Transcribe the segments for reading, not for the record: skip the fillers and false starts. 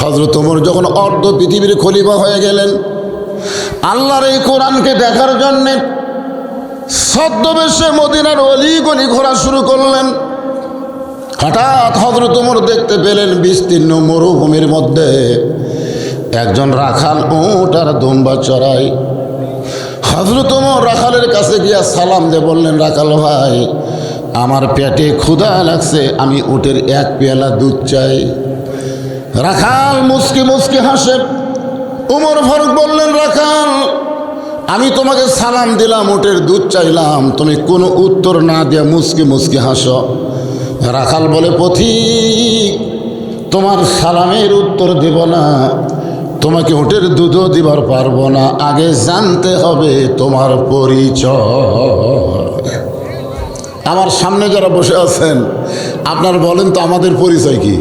হযরত ওমর যখন অর্ধ পৃথিবীর খলিফা হয়ে গেলেন, আল্লাহর এই কোরআনকে দেখার জন্যে ছদ্মবেশে মদিনার অলি গলি ঘোরা শুরু করলেন। হঠাৎ হযরত ওমর দেখতে পেলেন বিস্তীর্ণ মরুভূমির মধ্যে একজন রাখাল উট আর দুম্বা চড়ায়। হযরত ওমর রাখালের কাছে গিয়া সালাম দিয়ে বললেন, রাখাল ভাই, আমার পেটে ক্ষুধা লাগছে, আমি উটের এক পেয়ালা দুধ চাই। রাখাল মুচকি মুচকি হাসে। ওমর ফারুক বললেন, রাখাল, আমি তোমাকে সালাম দিলাম, উটের দুধ চাইলাম, তুমি কোনো উত্তর না দিয়ে মুচকি মুচকি হাসো। রাখাল বলে, পথিক, তোমার সালামের উত্তর দেব না, তোমাকে উটের দুধও দিবার পারবো না, আগে জানতে হবে তোমার পরিচয়। আমার সামনে যারা বসে আছেন, আপনার বলেন তো আমাদের পরিচয় কি?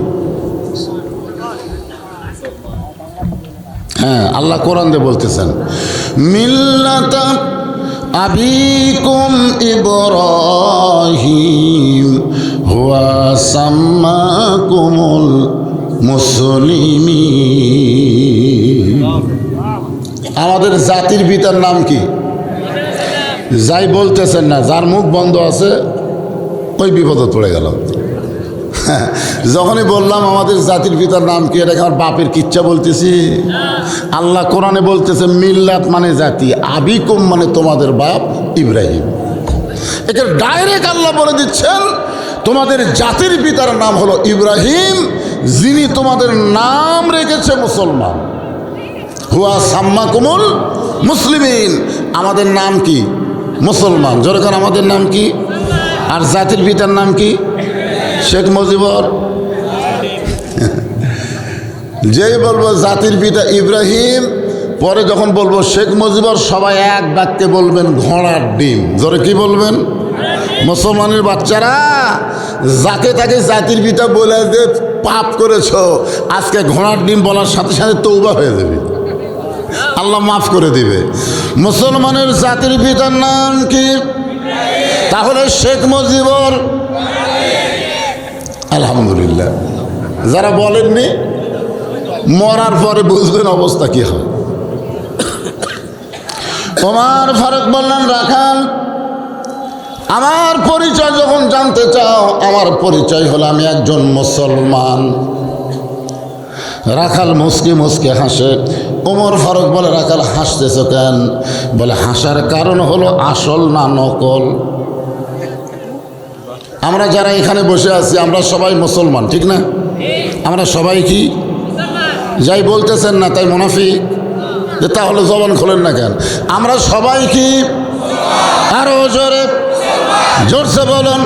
হ্যাঁ, আল্লাহ কোরআন দিয়ে বলতেছেন, মিল্লাতা আবিকুম ইব্রাহিম হুয়া সাম্মাকুমুল মুসলিমিন। আমাদের জাতির পিতার নাম কি? যাই বলতেছেন না, যার মুখ বন্ধ আছে ওই বিপদে পড়ে গেল। যখনই বললাম আমাদের জাতির পিতার নাম কি, এটা আমার বাপের কিচ্ছা বলতেছি। আল্লাহ কোরআনে বলতেছে মিল্লাত মানে জাতি, আবিকুম মানে তোমাদের বাপ ইব্রাহিম। এটা ডাইরেক্ট আল্লাহ বলে দিচ্ছেন তোমাদের জাতির পিতার নাম হলো ইব্রাহিম, যিনি তোমাদের নাম রেখেছে মুসলমান। হুয়া সাম্মাকুমুল মুসলিমিন, আমাদের নাম কি? মুসলমান। যেরকম আমাদের নাম কি? আর জাতির পিতার নাম কি? শেখ মুজিবর। যেই বলবো জাতির পিতা ইব্রাহিম, পরে যখন বলবো শেখ মুজিবর, সবাই এক বাক্যে বলবেন ঘোড়ার ডিম। জোরে কি বলবেন? মুসলমানের বাচ্চারা যাকে তাকে জাতির পিতা বলে যে পাপ করেছ, আজকে ঘোড়ার ডিম বলার সাথে সাথে তৌবা হয়ে যাবে, আল্লাহ মাফ করে দিবে। মুসলমানের জাতির পিতার নাম কি? তাহলে শেখ মুজিবর। আলহামদুলিল্লাহ। যারা বলেননি, মরার পরে বুঝবেন অবস্থা কি হয়। ওমর ফারুক বললেন, রাখাল, আমার পরিচয় যখন জানতে চাও, আমার পরিচয় হলো আমি একজন মুসলমান। রাখাল মুসকি মুসকি হাসে। ওমর ফারুক বলে, রাখাল হাসতেছ কেন? বলে, হাসার কারণ হলো আসল না নকল। আমরা যারা এখানে বসে আছি, আমরা সবাই মুসলমান, ঠিক না? আমরা সবাই কি? যাই বলতেছেন না তাই মুনাফিক, যে তাহলে জবান খোলেন না কেন? আমরা সবাই কি? আরো জোরে জোরসে বলুন,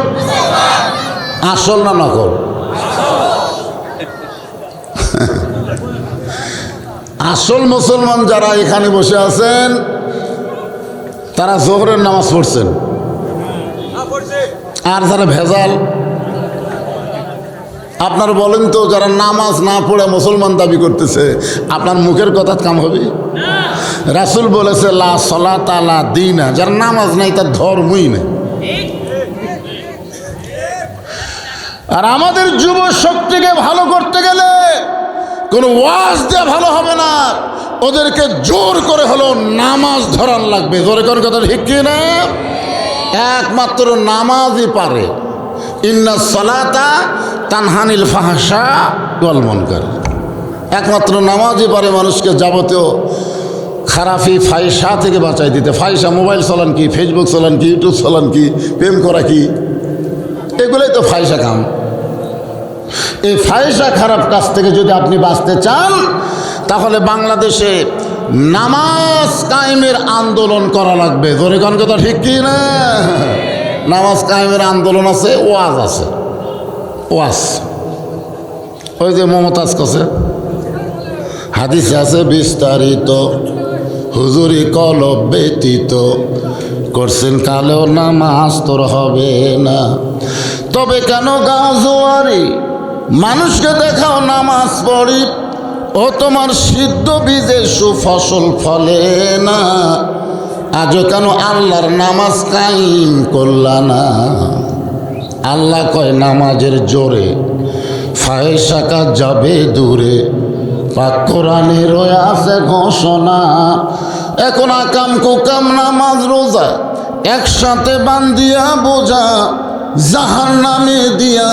আসল না নকল? আসল মুসলমান যারা এখানে বসে আছেন, তারা জোহরের নামাজ পড়ছেন। আর যারা ভেজাল, আপনার বলেন তো, যারা নামাজ না পড়ে মুসলমান দাবি করতেছে, আপনার মুখের কথা কাম হবে? রাসূল বলেছে লা সালাতা লা দীনা, যার নামাজ নাই তার ধর্মই নেই। আর আমাদের যুব শক্তিকে ভালো করতে গেলে কোনো ওয়াজ দিয়ে ভালো হবে না, ওদেরকে জোর করে হলো নামাজ ধরান লাগবে। জোরে কোন কথা ঠিক কি না? একমাত্র নামাজই পারে। ইন্না সালাতা তানহানিল ফাহশা ওয়াল মুনকার, একমাত্র নামাজই পারে মানুষকে যাবতীয় খারাপি ফাহিশা থেকে বাঁচাই দিতে। ফাহিশা, মোবাইল চালান কি, ফেসবুক চালান কি, ইউটিউব চালান কি, প্রেম করা কি, এগুলোই তো ফাহিশা কাম। এই ফাহিশা খারাপ কাজ থেকে যদি আপনি বাঁচতে চান, তাহলে বাংলাদেশে নামাজ কায়েমের আন্দোলন করা লাগবে। জোরে কোন কথা ঠিক কি না? নামাজ কায়েমের আন্দোলন আছে, ওয়াজ আছে। ওয়াজ ওই যে মমতাজ কাছে হাদিস আছে বিস্তারিত, হুজুরি কলব ব্যতীত করছেন কালেও নামাজ তোর হবে না। তবে কেন গাও জোয়ারি, মানুষকে দেখাও নামাজ পড়ি, ও তোমার সিদ্ধ বীজে সুফসল ফলে না। আজও কেন আল্লাহর নামাজ কায়েম করলা না? আল্লাহ কয় নামাজের জোরে ফাহিশা কাজ যাবে দূরে, পাক কোরআনে রয়ে আছে ঘোষণা, এখন আকাম কুকাম নামাজ রোজা একসাথে বান্ধিয়া বোঝা, জাহান্নামে দিয়া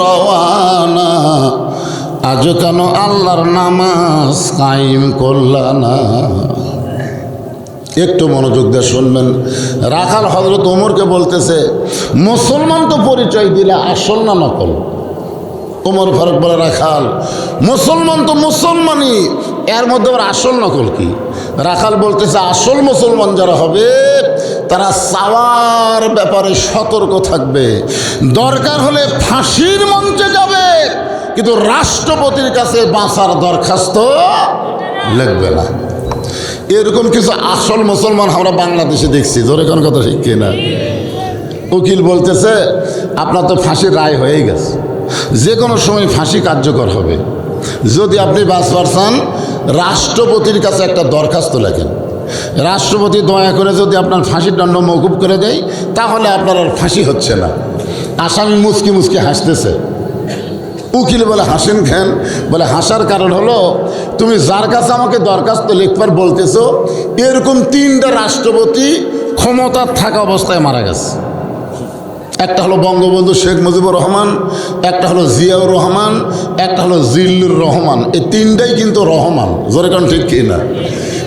রওয়ানা, আজও কেন আল্লাহর নামাজ কায়েম করলা না? একটু মনোযোগ দিয়ে শুনবেন। রাখাল হযরত ওমরকে বলতেছে, মুসলমান তো পরিচয় দিলে আসল না নকল? ওমর ফারুক বলে, রাখাল মুসলমান তো মুসলমানই, এর মধ্যে আবার আসল নকল কি? রাখাল বলতেছে, আসল মুসলমান যারা হবে তারা চাওয়ার ব্যাপারে সতর্ক থাকবে, দরকার হলে ফাঁসির মঞ্চে যাবে, কিন্তু রাষ্ট্রপতির কাছে বাঁচার দরখাস্ত লিখবে না। এরকম কিছু আসল মুসলমান আমরা বাংলাদেশে দেখছি। জোরে কোন কথা ঠিক কিনা? উকিল বলতেছে, আপনার তো ফাঁসির রায় হয়েই গেছে, যে কোনো সময় ফাঁসি কার্যকর হবে, যদি আপনি বাঁচবার চান রাষ্ট্রপতির কাছে একটা দরখাস্ত লেখেন, রাষ্ট্রপতি দয়া করে যদি আপনার ফাঁসির দণ্ড মওকুফ করে দেয় তাহলে আপনার আর ফাঁসি হচ্ছে না। আসামি মুচকি মুচকি হাসতেছে। উকিল বলে, হাসেন কেন? বলে, হাসার কারণ হলো তুমি যার কাছে আমাকে দরখাস্ত লিখবার বলতেছো, এরকম 3টা রাষ্ট্রপতি ক্ষমতার থাকা অবস্থায় মারা গেছে। একটা হলো বঙ্গবন্ধু শেখ মুজিবুর রহমান, একটা হলো জিয়াউর রহমান, একটা হলো জিল্লুর রহমান। এই 3টাই কিন্তু রহমান। জোরে কারণ ঠিক কি না?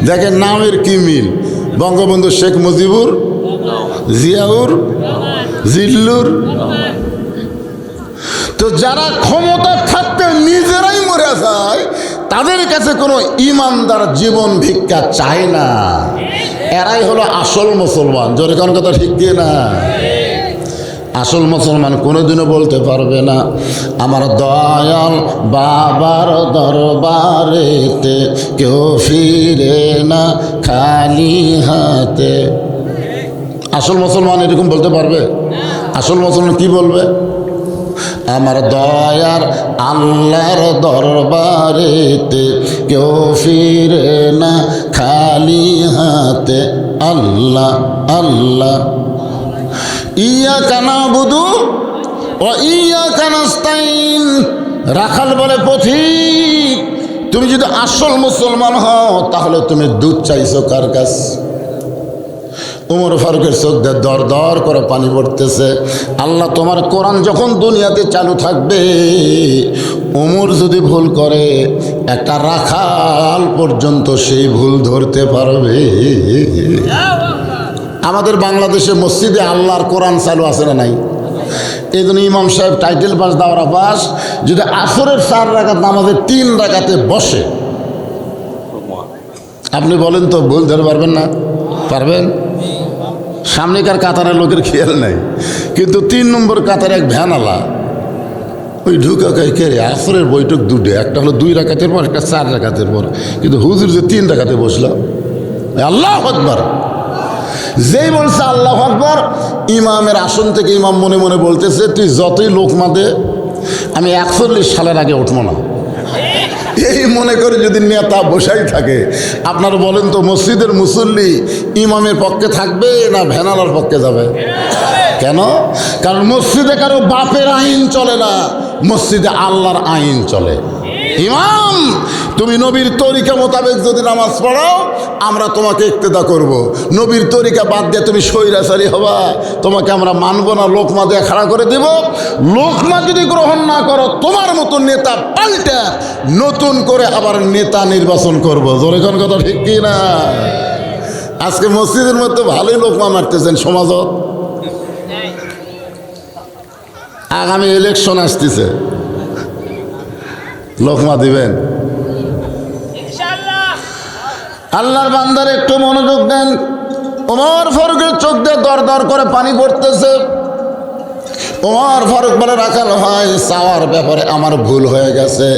দেখেন নামের কি মিল, বঙ্গবন্ধু শেখ মুজিবুর, জিয়াউর, জিল্লুর। তো যারা ক্ষমতা থাকতে নিজেরাই মরে যায়, তাদের কাছে কোনো ইমানদার জীবন ভিক্ষা চায় না, এরাই হলো আসল মুসলমান। জোরে কোন কথা ঠিক কি না? আসল মুসলমান কোনোদিনও বলতে পারবে না, আমার দয়াল বাবার দরবারেতে কেউ ফিরে না খালি হাতে। আসল মুসলমান এরকম বলতে পারবে? আসল মুসলমান কি বলবে? আমার দয়ার আল্লাহর দরবারেতে কেউ ফিরে না খালি হাতে। আল্লাহ আল্লাহ ইয়াকা নাবুদু ওয়া ইয়াকা নাস্তাইন। রাখাল বলে, পথিক তুমি যদি আসল মুসলমান হও তাহলে তুমি দুধ চাইছো কার কাছ? ওমর ফারুকের চোখ দিয়ে দর দর করে পানি পড়তেছে। আল্লাহ তোমার কোরআন যখন দুনিয়াতে চালু থাকবে, ওমর যদি ভুল করে একটা রাখাল পর্যন্ত সেই ভুল ধরতে পারবে। আমাদের বাংলাদেশে মসজিদে আল্লাহর কোরআন চালু আছে না নাই? এই জন্য ইমাম সাহেব টাইটেল পাস দাওরা পাস যদি আসরের 4 রাকাত নামাজে 3 রাকাতে বসে, আপনি বলেন তো ভুল ধরে পারবেন না? পারবেন? সামনেকার কাতারের লোকের খেয়াল নাই, কিন্তু 3 নম্বর কাতারে এক ভ্যানালা ওই ঢুকা কে রে, আসরের বৈঠক দুটো, একটা হলো 2 রাকাতের পর, একটা 4 রাকাতের পর, কিন্তু হুজুর যে 3 রাকাতে বসলো। আল্লাহু আকবার। যেই বলছে আল্লাহু আকবার, ইমামের আসন থেকে ইমাম মনে মনে বলতেছে, তুই যতই লোকমা দে, আমি 41 সালের আগে উঠবো না। এই মনে করে যদি নেতা বসাই থাকে, আপনারা বলেন তো মসজিদের মুসল্লি ইমামের পক্ষে থাকবে না ভ্যানালার পক্ষে যাবে? কেন? কারণ মসজিদে কারো বাপের আইন চলে না, মসজিদে আল্লাহর আইন চলে। ইমাম তুমি নবীর তরিকা মোতাবেক যদি নামাজ পড়াও, আমরা তোমাকে ইক্তেদা করব। নবীর তরিকা বাদ দিয়ে তুমি স্বৈরাচারী হবা, তোমাকে আমরা মানব না, লোকমা দিয়ে খাড়া করে দেব। লোকমা যদি গ্রহণ না করো, তোমার মতো নেতা পাল্টা নতুন করে আবার নেতা নির্বাচন করব। জোরে কোন কথা ঠিক কি না? আজকে মসজিদের মধ্যে ভালোই লোকমা মারতেছেন সমাজত। আগামী ইলেকশন আসতেছে, লোকমা দিবেন? আল্লাহর বান্দার একটু মনোযোগ দেন। ওমর ফারুকের চোখ দিয়ে দর দর করে পানি পড়তেছে। ওমর ফারুক বলে, রাখাল ভাই চাওয়ার ব্যাপারে আমার ভুল হয়ে গেছে।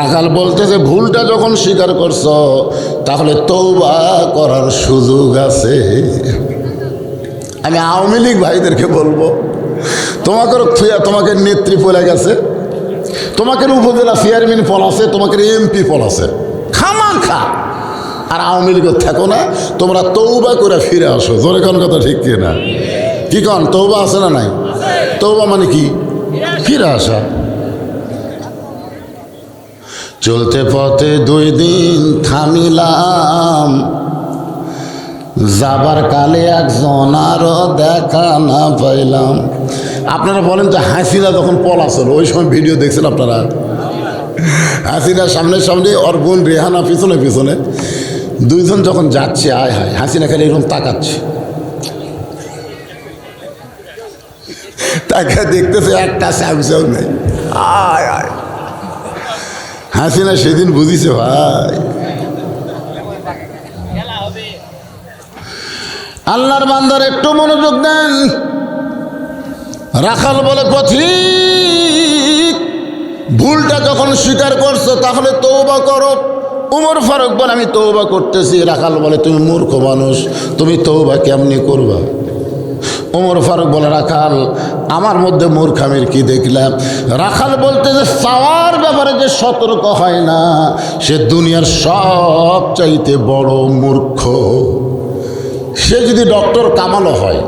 রাখাল বলতেছে, ভুলটা যখন স্বীকার করছো তাহলে তওবা করার সুযোগ আছে। আমি আওয়ামী লীগ ভাইদেরকে বলবো, তোমাকে নেত্রী পলে গেছে, তোমাকে উপজেলা চেয়ারম্যান পলাছে, তোমাকে এমপি পলাছে, খামাখা আর আওয়ামী লীগের থাকো না, তোমরা তওবা করে ফিরে আসো। জোরে কোন কথা ঠিক কি না? কি কন? তওবা আছে না নাই? তওবা মানে কি? ফিরে আসা। চলতে পথে 2 দিন থামিলাম, যাবার কালে একজন আরো দেখা না পাইলাম। আপনারা বলেন যে হাসিনা যখন পলাছিল ওই সময় ভিডিও দেখছেন আপনারা? হাসিনা সামনে সামনে, ওর বোন রেহানা পিছনে পিছনে, 2 জন যখন যাচ্ছে, আয় হায়, হাসিনা খালি এরকম তাকাচ্ছে, তাকে দেখতেছে একটা স্যামসাও নেই। আয় আয়, হাসিনা সেদিন বুঝিছে ভাই। আল্লাহর বান্দার একটু মনোযোগ দেন। রাখাল বলে পথিক, ভুলটা যখন স্বীকার করছো তাহলে তওবা করো। উমর ফারুক বলে আমি তওবা করতেছি। রাখাল বলে তুমি মূর্খ মানুষ, তুমি তওবা কেমনি করবা? উমর ফারুক বলে রাখাল আমার মধ্যে মূর্খামির কি দেখলাম? রাখাল বলতে যে চাওয়ার ব্যাপারে যে সতর্ক হয় না সে দুনিয়ার সব চাইতে বড় মূর্খ। সে যদি ডক্টর কামালও হয়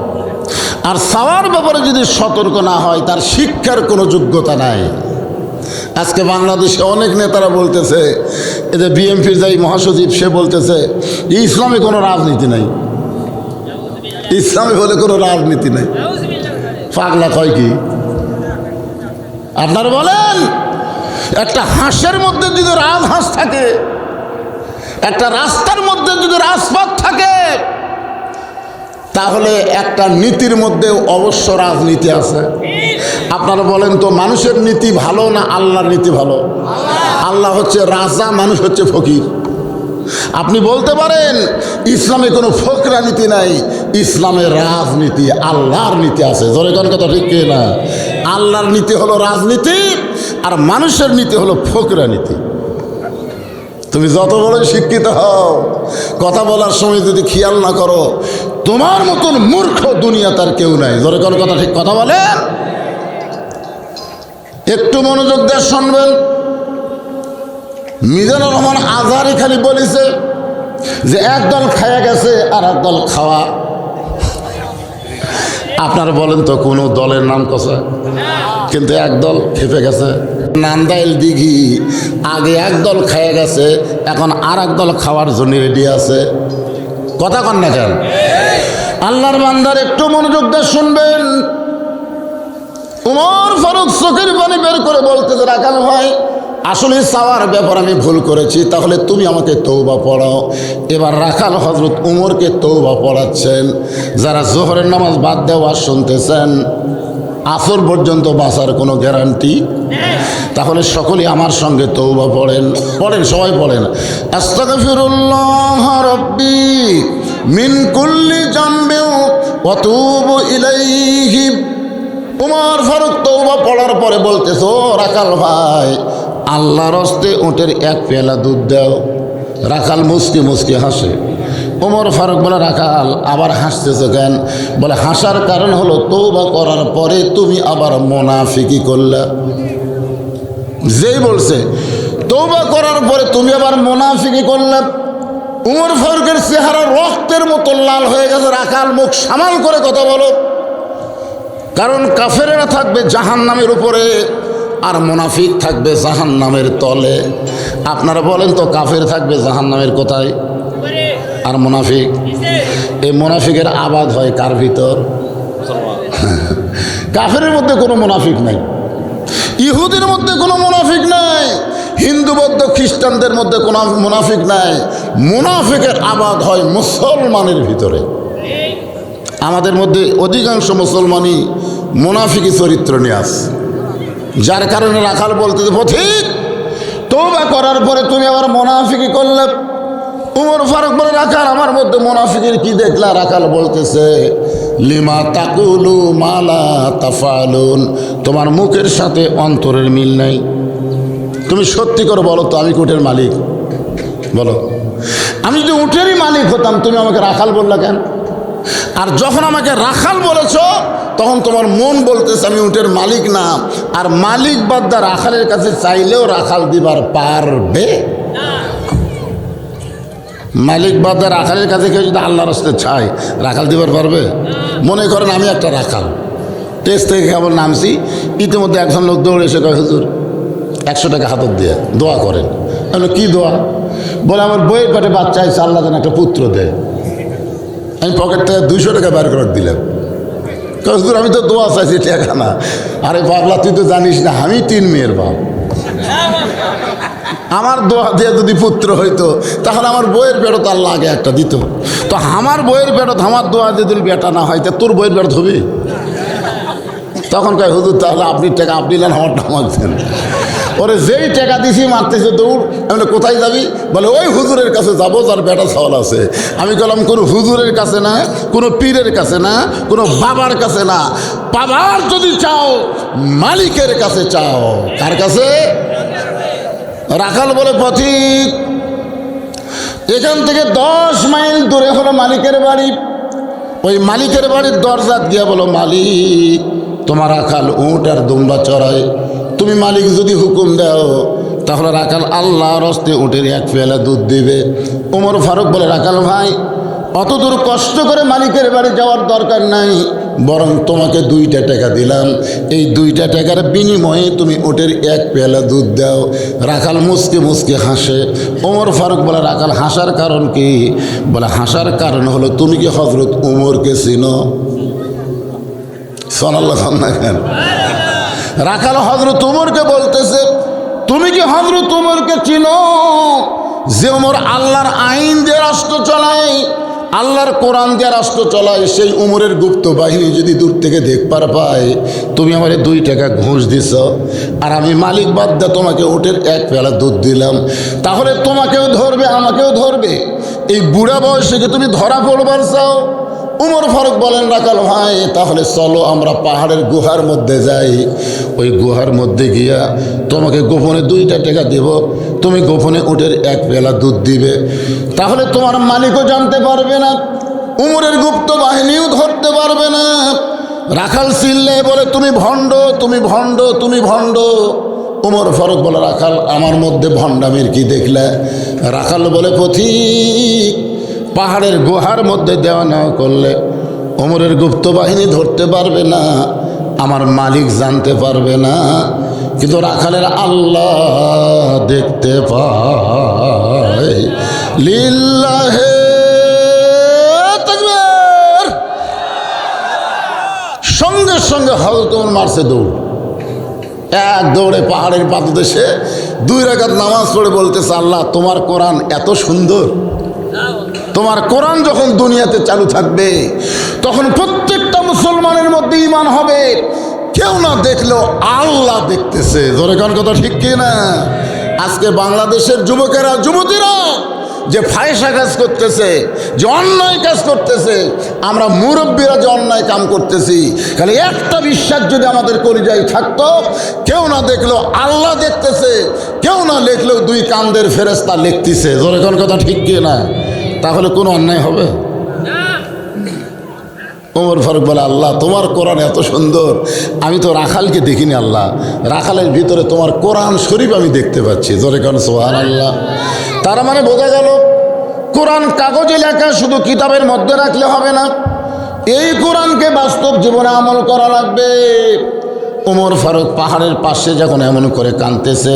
আর চাওয়ার ব্যাপারে যদি সতর্ক না হয় তার শিক্ষার কোনো যোগ্যতা নাই। আজকে বাংলাদেশে অনেক নেতারা বলতেছে, এই যে বিএনপির যাই মহাসচিব সে বলতেছে যে ইসলামে কোনো রাজনীতি নাই, ইসলামে বলে কোনো রাজনীতি নাই। পাগলা কয় কি? আপনারা বলেন, একটা হাঁসের মধ্যে যদি রাজহাঁস থাকে, একটা রাস্তার মধ্যে যদি রাজপথ থাকে, তাহলে একটা নীতির মধ্যে অবশ্য রাজনীতি আছে। আপনারা বলেন তো মানুষের নীতি ভালো না আল্লাহর নীতি ভালো? আল্লাহ হচ্ছে রাজা, মানুষ হচ্ছে ফকির। আপনি বলতে পারেন ইসলামে কোনো ফকরা নীতি নাই, ইসলামের রাজনীতি আল্লাহর নীতি আছে। জোরে কোন কথা ঠিক কি না? আল্লাহর নীতি হলো রাজনীতি আর মানুষের নীতি হলো ফকরা নীতি। তুমি যত বড় শিক্ষিত হও, কথা বলার সময় যদি খেয়াল না করো, তোমার মতন মূর্খ দুনিয়া তার কেউ নাই। জোরে কোন কথা ঠিক কথা বলেন। একটু মনোযোগ দিয়ে শুনবেন। মিজানুর রহমান আজহারি খালি বলেছে যে একদল খায়া গেছে আর একদল খাওয়া। আপনারা বলেন তো কোনো দলের নাম কষা? কিন্তু একদল খেপে গেছে। নান্দাইল দিঘি আগে একদল খায়া গেছে, এখন আর একদল খাওয়ার জন্য রেডি আছে। কথা কন না কেন? আল্লাহর বান্দার একটু মনোযোগ দিয়ে শুনবেন। উমর ফারুক চোখের পানি বের করে বলতেছে, রাখাল ভাই আসলে চাওয়ার ব্যাপার আমি ভুল করেছি, তাহলে তুমি আমাকে তওবা পড়াও। এবার রাখাল হযরত উমরকে তওবা পড়াচ্ছেন। যারা জোহরের নামাজ বাদ দেওয়া শুনতেছেন, আসর পর্যন্ত বাঁচার কোনো গ্যারান্টি, তাহলে সকলে আমার সঙ্গে তওবা পড়েন। পড়েন, সবাই পড়েন। আস্তাগফিরুল্লাহ রাব্বি মিন কুল্লি যামবি ওয়া তুবু ইলাইহি। উমর ফারুক তওবা পড়ার পরে বলতেছে, ও রাখাল ভাই, আল্লাহর হস্তে উটের 1 পেয়ালা দুধ দাও। রাখাল মুসকি মুসকি হাসে। উমর ফারুক বলে, রাখাল আবার হাসতেছে কেন? বলে, হাসার কারণ হলো তওবা করার পরে তুমি আবার মুনাফিকি করলে। যেই বলছে তওবা করার পরে তুমি আবার মুনাফিকি করলে, উমর ফারুকের চেহারা রক্তের মতো লাল হয়ে গেছে। রাখাল মুখ সামাল করে কথা বলো, কারণ কাফেরেরা থাকবে জাহান্নামের উপরে আর মুনাফিক থাকবে জাহান্নামের তলে। আপনারা বলেন তো কাফের থাকবে জাহান্নামের কোথায় আর মুনাফিক? এই মুনাফিকের আবাদ হয় কার ভিতর? কাফেরের মধ্যে কোনো মুনাফিক নাই, ইহুদির মধ্যে কোনো মুনাফিক নাই, হিন্দু বৌদ্ধ খ্রিস্টানদের মধ্যে কোনো মুনাফিক নাই। মুনাফিকের আবাদ হয় মুসলমানের ভিতরে। আমাদের মধ্যে অধিকাংশ মুসলমানই মুনাফিকি চরিত্র নিয়ে আসে, যার কারণে রাখাল বলতেছে, পথিক তওবা করার পরে তুমি আবার মুনাফিকি করলে। উমর ফারুক বলে, রাখাল আমার মধ্যে মুনাফিকের কি দেখলা? রাখাল বলতেছে, লিমা তাকুলু মালা তাফালুন। তোমার মুখের সাথে অন্তরের মিল নাই। তুমি সত্যি করে বলো তো, আমি উটের মালিক? বলো, আমি যদি উটেরই মালিক হতাম তুমি আমাকে রাখাল বললা কেন? আর যখন আমাকে রাখাল বলেছ তখন তোমার মন বলতেছে আমি উটের মালিক না। আর মালিক বাদ্দা রাখালের কাছে চাইলেও রাখাল দিবার পারবে? মালিক বাদ্দা রাখালের কাছে কেউ যদি আল্লাহর রাস্তায় চায় রাখাল দিবার পারবে? মনে করেন আমি একটা রাখাল, টেস্ট থেকে কেবল নামছি, ইতিমধ্যে একজন লোক দৌড়ে এসে কয়, হুজুর 100 টাকা হাতত দিয়ে দোয়া করেন। আমি কি দোয়া? বলে আমার বইয়ের পেটে বাচ্চা আছে, আল্লাহ যেন একটা পুত্র দেয়। আমি পকেট থেকে 200 টাকা বের করে দিলাম। হুজুর আমি তো দোয়া চাইছি, টাকা না। আরে পাগলা, তুই তো জানিস না আমি 3 মেয়ের বাপ। আমার দোয়া দিয়ে যদি পুত্র হইতো তাহলে আমার বইয়ের পেটত আল্লাহ আগে একটা দিত। তো আমার বইয়ের পেটত আমার দোয়া দিয়ে যদি বেটা না হয়, তোর বইয়ের পেটত হবে? তখন কয় হুজুর তাহলে আপনি টাকা আপনি নেন, আমারটা আমার দেন। ওরে যেই টাকা দিছি মারতেছে দৌড়। আমি কোথায় যাবি? বলে ওই হুজুরের কাছে যাবো যার বেটা ছাওয়াল আছে। আমি বললাম কোনো হুজুরের কাছে না, কোনো পীরের কাছে না, কোনো বাবার কাছে না। বাবার যদি চাও মালিকের কাছে চাও। কার কাছে? রাখাল বলে পথিক, এখান থেকে 10 মাইল দূরে হলো মালিকের বাড়ি। ওই মালিকের বাড়ির দরজাত গিয়া বলো, মালিক তোমার রাখাল উঁট আর দুম্বা চড়ায়, তুমি মালিক যদি হুকুম দাও তাহলে রাখাল আল্লাহর হস্তে উটের 1 পেয়ালা দুধ দিবে। ওমর ফারুক বলে, রাখাল ভাই অত দূর কষ্ট করে মালিকের বাড়ি যাওয়ার দরকার নাই, বরং তোমাকে 2টা টাকা দিলাম, এই 2টা টাকার বিনিময়ে তুমি উটের 1 পেয়ালা দুধ দাও। রাখাল মুসকে মুসকে হাসে। ওমর ফারুক বলে, রাখাল হাসার কারণ কি? বলে হাসার কারণ হলো তুমি কি হজরত উমরকে চিনো? সোনাল্লাহ খান্না খান। রাখাল হজরত উমরকে বলতেছে, তুমি কি হজরত উমরকে চিনো? যে উমর আল্লাহর আইন দিয়ে রাষ্ট্র চালায়, আল্লাহর কোরআন দিয়ে রাষ্ট্র চালায়, সেই উমরের গুপ্ত বাহিনী যদি দূর থেকে দেখবার পায় তুমি আমার 2 টাকা ঘুষ দিছ, আর আমি মালিক বাদ দিয়ে তোমাকে উটের 1 পেয়ালা দুধ দিলাম, তাহলে তোমাকেও ধরবে আমাকেও ধরবে। এই বুড়া বয়সে কি তুমি ধরা পড়বার চাও? উমর ফারুক বলেন, রাখাল ভাই তাহলে চলো আমরা পাহাড়ের গুহার মধ্যে যাই। ওই গুহার মধ্যে গিয়া তোমাকে গোপনে 2টা টাকা দেব, তুমি গোপনে উটের 1 পেয়ালা দুধ দিবে, তাহলে তোমার মালিকও জানতে পারবে না, উমরের গুপ্ত বাহিনীও ধরতে পারবে না। রাখাল চিল্লে বলে, তুমি ভণ্ড, তুমি ভণ্ড, তুমি ভণ্ড। উমর ফারুক বলে, রাখাল আমার মধ্যে ভণ্ডামির কি দেখলে? রাখাল বলে, পথিক পাহাড়ের গুহার মধ্যে দেওয়া নেওয়া করলে ওমরের গুপ্ত বাহিনী ধরতে পারবে না, আমার মালিক জানতে পারবে না, কিন্তু রাখালের আল্লাহ দেখতে পায়। লিল্লাহে তাকবীর। সঙ্গে সঙ্গে হযরত ওমর মারছে দৌড়। এক দৌড়ে পাহাড়ের পাদদেশে 2 রাকাত নামাজ পড়ে বলতেছে, আল্লাহ তোমার কোরআন এত সুন্দর, তোমার কোরআন যখন দুনিয়াতে চালু থাকবে তখন প্রত্যেকটা মুসলমানের মধ্যে ঈমান হবে, কেউ না দেখলেও আল্লাহ দেখতেছে। জোরে কোন কথা ঠিক কি না? আজকে বাংলাদেশের যুবকেরা যুবতীরা যে ফায়সা কাজ করতেছে, যে অন্যায় কাজ করতেছে, আমরা মুরব্বীরা যে অন্যায় কাম করতেছি, খালি একটা বিশ্বাস যদি আমাদের কলিজায় থাকতো, কেউ না দেখলেও আল্লাহ দেখতেছে, কেউ না লিখলেও 2 কান্দের ফেরেশতা লিখতেছে। জোরে কোন কথা ঠিক কি না? তাহলে কোনো অন্যায় হবে? ওমর ফারুক বলে, আল্লাহ তোমার কোরআন এত সুন্দর, আমি তো রাখালকে দেখিনি, আল্লাহ রাখালের ভিতরে তোমার কোরআন শরীফ আমি দেখতে পাচ্ছি। জোরে কোন সুবহানাল্লাহ। তার মানে বোঝা গেল কোরআন কাগজে লেখা শুধু কিতাবের মধ্যে রাখলে হবে না, এই কোরআনকে বাস্তব জীবনে আমল করা লাগবে। ওমর ফারুক পাহাড়ের পাশে যখন এমন করে কাঁদতেছে,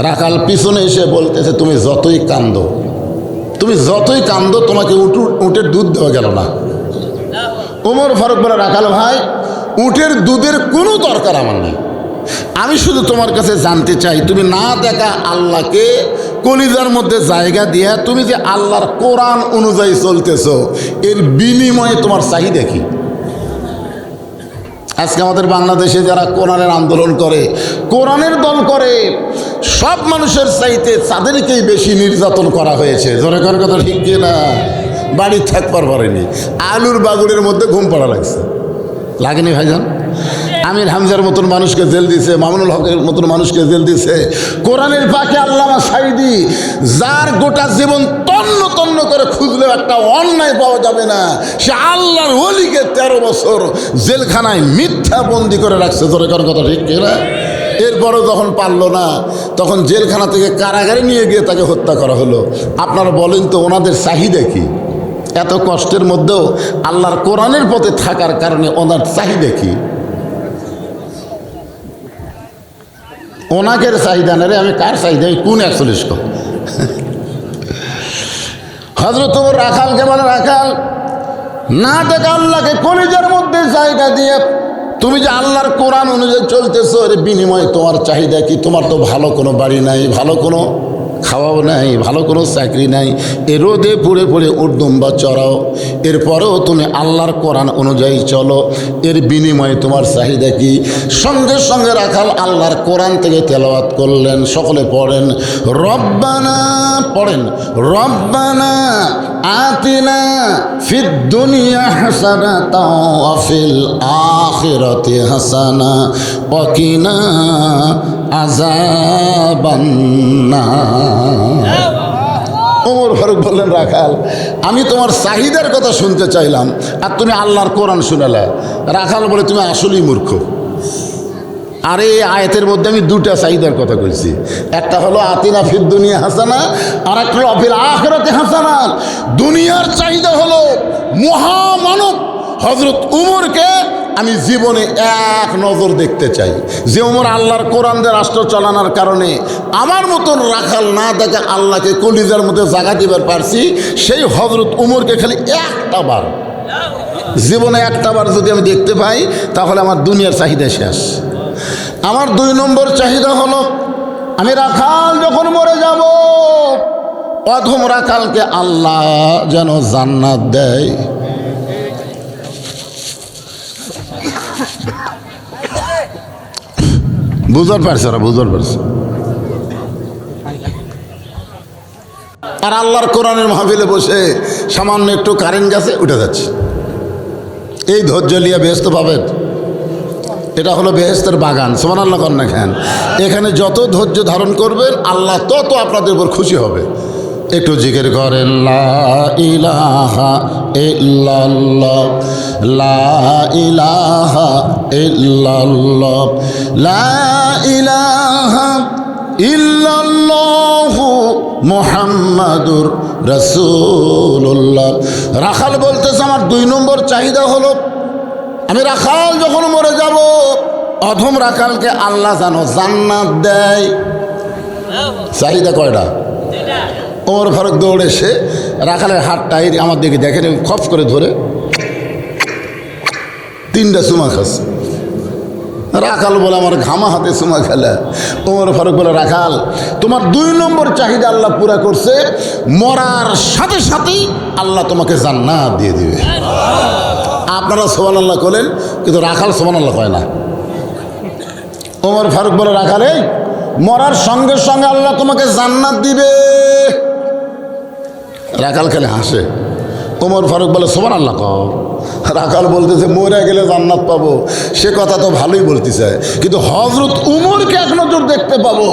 রাখাল পিছনে এসে বলতেছে, তুমি যতই কান্দো, তুমি যতই কান্দো, তোমাকে উটের দুধ দেওয়া গেল না। ওমর ফারুক বলে, রাখাল ভাই উটের দুধের কোনো দরকার আমার নেই, আমি শুধু তোমার কাছে জানতে চাই, তুমি না দেখা আল্লাহকে কলিজার মধ্যে জায়গা দিয়া তুমি যে আল্লাহর কোরআন অনুযায়ী চলতেছো, এর বিনিময়ে তোমার চাহিদা কি? আজকে আমাদের বাংলাদেশে যারা কোরআনের আন্দোলন করে, কোরআনের দল করে, সব মানুষের চাইতে তাদেরকেই বেশি নির্যাতন করা হয়েছে। জোরে করার কথা ঠিক কি না? বাড়ি থাকবার পারেনি, আলুর বাগুড়ের মধ্যে ঘুম পড়া লাগছে, লাগেনি ভাইজান? আমির হামজার মতন মানুষকে জেল দিছে, মামুনুল হকের মতন মানুষকে জেল দিছে। কোরআনের পাকে আল্লামা সাঈদী, যার গোটা জীবন তন্ন তন্ন করে খুঁজলেও একটা অন্যায় পাওয়া যাবে না, সে আল্লাহর ওলিকে 13 বছর জেলখানায় মিথ্যা বন্দি করে রাখছে। জোরে করার কথা ঠিক কিনা? এরপরও যখন পারল না, তখন জেলখানা থেকে কারাগারে নিয়ে গিয়ে তাকে হত্যা করা হলো। আপনারা বলেন তো ওনাদের চাহিদা কি? এত কষ্টের মধ্যেও আল্লাহর কোরআনের পথে থাকার কারণে ওনার চাহিদা কি? ওনাকের চাহিদা না রে, আমি কার চাহিদা, আমি কোন 41 হযরত ওমর রাখালকে বলে, রাখাল না থেকে আল্লাহকে কলিজার মধ্যে জায়গা দিয়ে তুমি যে আল্লাহর কোরআন অনুযায়ী চলতেছো, এর বিনিময়ে তোমার চাহিদা কি? তোমার তো ভালো কোনো বাড়ি নাই, ভালো কোনো খাওয়াও নাই, ভালো কোনো চাকরি নাই, এ রোদে পুড়ে পুড়ে উর্দুম্বা চড়াও, এরপরেও তুমি আল্লাহর কোরআন অনুযায়ী চলো, এর বিনিময়ে তোমার চাহিদা কি? সঙ্গে সঙ্গে রাখাল আল্লাহর কোরআন থেকে তেলাওয়াত করলেন। সকলে পড়েন রব্বানা, পড়েন রব্বানা আতিনা ফিদ দুনিয়া হাসানাতাও ওয়া ফিল আখিরাতি হাসানা ওয়া কিনা আযাবান নার। ওমর ফারুক বললেন, রাখাল আমি তোমার চাহিদার কথা শুনতে চাইলাম আর তুমি আল্লাহর কোরআন শুনালে। রাখাল বলে, তুমি আসলেই মূর্খ। আর এই আয়াতের মধ্যে আমি দুটা চাহিদার কথা কইছি, একটা হলো আতিনা ফিদ দুনিয়া হাসানা, আর একটা হলো ফিল আখিরাতি হাসানা। দুনিয়ার চাহিদা হলো মহামানব হযরত উমরকে আমি জীবনে এক নজর দেখতে চাই, যে উমর আল্লাহর কোরআন দিয়ে রাষ্ট্র চালানোর কারণে আমার মতন রাখাল না দেখে আল্লাহকে কলিজার মধ্যে জায়গা দিবার পারছি, সেই হযরত উমরকে খালি একটা বার, জীবনে একটা বার যদি আমি দেখতে পাই, তাহলে আমার দুনিয়ার চাহিদা শেষ। আমার 2 নম্বর চাহিদা হলো, আমি রাখাল যখন মরে যাব, প্রথম রাখালকে আল্লাহ যেন জান্নাত দেয়। বুঝতে পারছে ওরা, বুঝতে পারছে। আর আল্লাহর কোরআনের মাহফিলে বসে সামান্য একটু কারেন্ট গেছে, উঠে যাচ্ছে। এই ধৈর্য নিয়ে বেহেশত পাবেন। এটা হলো বেহেশতের বাগান। সুবহানাল্লাহ কর না কেন? এখানে যত ধৈর্য ধারণ করবেন আল্লাহ তত আপনাদের উপর খুশি হবে। একটু জিকির করেন লা ইলাহা ইল্লাল্লাহ, লা ইলাহা ইল্লাল্লাহ, লা ইলাহা ইল্লাল্লাহু মুহাম্মাদুর রাসূলুল্লাহ। রাখাল বলতেছে, আমার 2 নম্বর চাহিদা হলো, আমি রাখাল যখন মরে যাব, অধম রাখালকে আল্লাহ জানো জান্নাত দেয়। চাহিদা কয়টা? ওমর ফারুক দৌড়ে এসে রাখালের হাতটা আমার দিকে দেখেন, খপ করে ধরে 3টা চুমা খাচ্ছে। রাখাল বলে, আমার ঘামা হাতে চুমা খেলে। ওমর ফারুক বলে, রাখাল তোমার 2 নম্বর চাহিদা আল্লাহ পুরা করছে, মরার সাথে সাথেই আল্লাহ তোমাকে জান্নাত দিয়ে দিবে। আপনারা সুবহানাল্লাহ বলেন, কিন্তু রাখাল সুবহানাল্লাহ কয় না। ওমর ফারুক বলে, রাখাল এই মরার সঙ্গে সঙ্গে আল্লাহ তোমাকে জান্নাত দিবে। রাখাল খেলে হাসে। ওমর ফারুক বলে, সুবহানাল্লাহ কও। রাখাল বলতেছে, মরে গেলে জান্নাত পাবো, সে কথা তো ভালোই বলতেছে, কিন্তু হযরত উমরকে এক নজর দেখতে পাবো,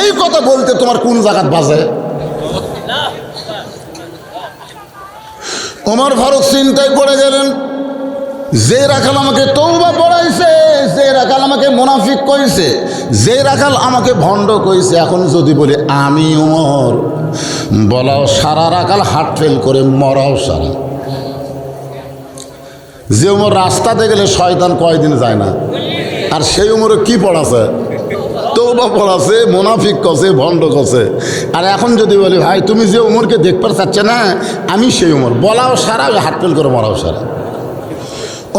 এই কথা বলতে তোমার কোন জায়গাত বাজে? ওমর ফারুক চিন্তায় পড়ে গেলেন, যে রাখাল আমাকে তওবা পড়াইছে, যে রাখাল আমাকে মুনাফিক কইছে, যে রাখাল আমাকে ভণ্ড কইছে, এখন যদি বলি আমি ওমর, বলাও সারা, রাখাল হার্ট ফেল করে মরাও সারা। যে উমর রাস্তাতে গেলে শয়তান কয়দিন যায় না, আর সেই উমরে কি পড়াছে? তওবা পড়াছে, মুনাফিক কছে, ভণ্ড কছে। আর এখন যদি বলি ভাই তুমি যে উমরকে দেখবার চাচ্ছে না, আমি সেই উমর, বলাও সারা, হার্ট ফেল করে মরাও সারা।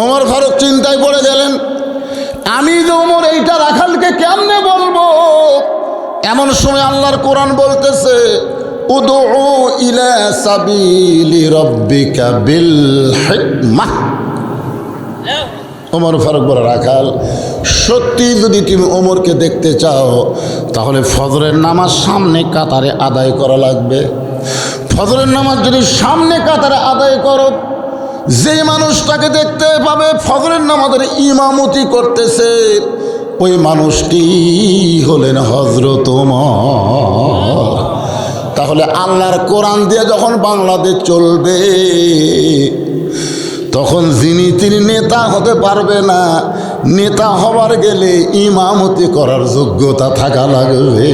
ওমর ফারুক চিন্তায় পড়ে গেলেন, আমি যে ওমর এইটা রাখালকে কেমনে বলবো? এমন সময় আল্লাহর কোরআন বলতেছে, উদউ ইলা সাবিলি রাব্বিকা বিল হিকমাহ। ওমর ফারুক বলে, রাখাল সত্যি যদি তুমি ওমরকে দেখতে চাও, তাহলে ফজরের নামাজ সামনে কাতারে আদায় করা লাগবে। ফজরের নামাজ যদি সামনে কাতারে আদায় করো, যে মানুষটাকে দেখতে পাবে ফজরের নামাজের ইমামতি করতেছে, ওই মানুষটি হলেন হযরত ওমর। তাহলে আল্লাহর কোরআন দিয়ে যখন বাংলাদেশ চলবে, তখন তিনি নেতা হতে পারবে না, নেতা হবার গেলে ইমামতি করার যোগ্যতা থাকা লাগবে।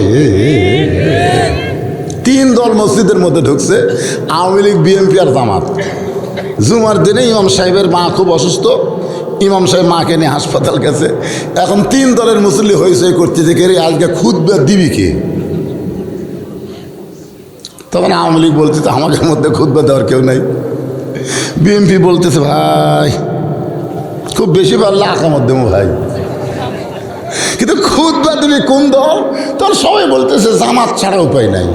3 দল মসজিদের মধ্যে ঢুকছে, আওয়ামী লীগ, বিএনপি আর জামাত। জুমার দিনে ইমাম সাহেবের মা খুব অসুস্থ, ইমাম সাহেব মাকে নিয়ে হাসপাতাল গেছে। এখন 3 দলের মুসল্লি হইচই করতে যে আজকে খুতবা দিবি কে? তখন আওয়ামী লীগ বলতেছে আমাদের মধ্যে খুতবা দেওয়ার কেউ নাই, বিএনপি বলতেছে ভাই খুব বেশি পারলে আকামত দেবো ভাই, কিন্তু খুতবা দিবি কোন দল? তখন সবাই বলতেছে জামাত ছাড়া উপায় নাই।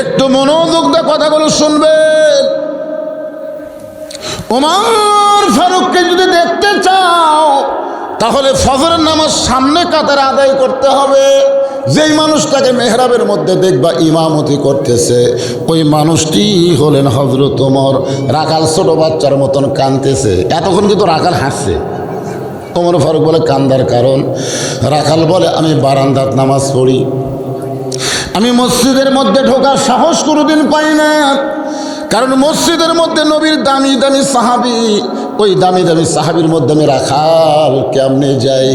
একটু মনোযোগ দিয়ে কথাগুলো শুনবেন। ওমর ফারুককে যদি দেখতে চাও তাহলে ফজরের নামাজ সামনে কাতারে আদায় করতে হবে। যেই মানুষটাকে মেহরাবের মধ্যে দেখবা ইমামতি করতেছে ওই মানুষটি হলেন হযরত ওমর। রাখাল ছোট বাচ্চার মতন কাঁদতেছে, এতক্ষণ কিন্তু রাখাল হাসছে। ওমর ফারুক বলে কান্দার কারণ? রাখাল বলে আমি বারান্দাত নামাজ পড়ি, আমি মসজিদের মধ্যে ঢোকার সাহস কোনোদিন পাই না, কারণ মসজিদের মধ্যে নবীর দামি দামি সাহাবী, ওই দামি দামি সাহাবীর মধ্যে আমি রাখাল কেমনে যাই?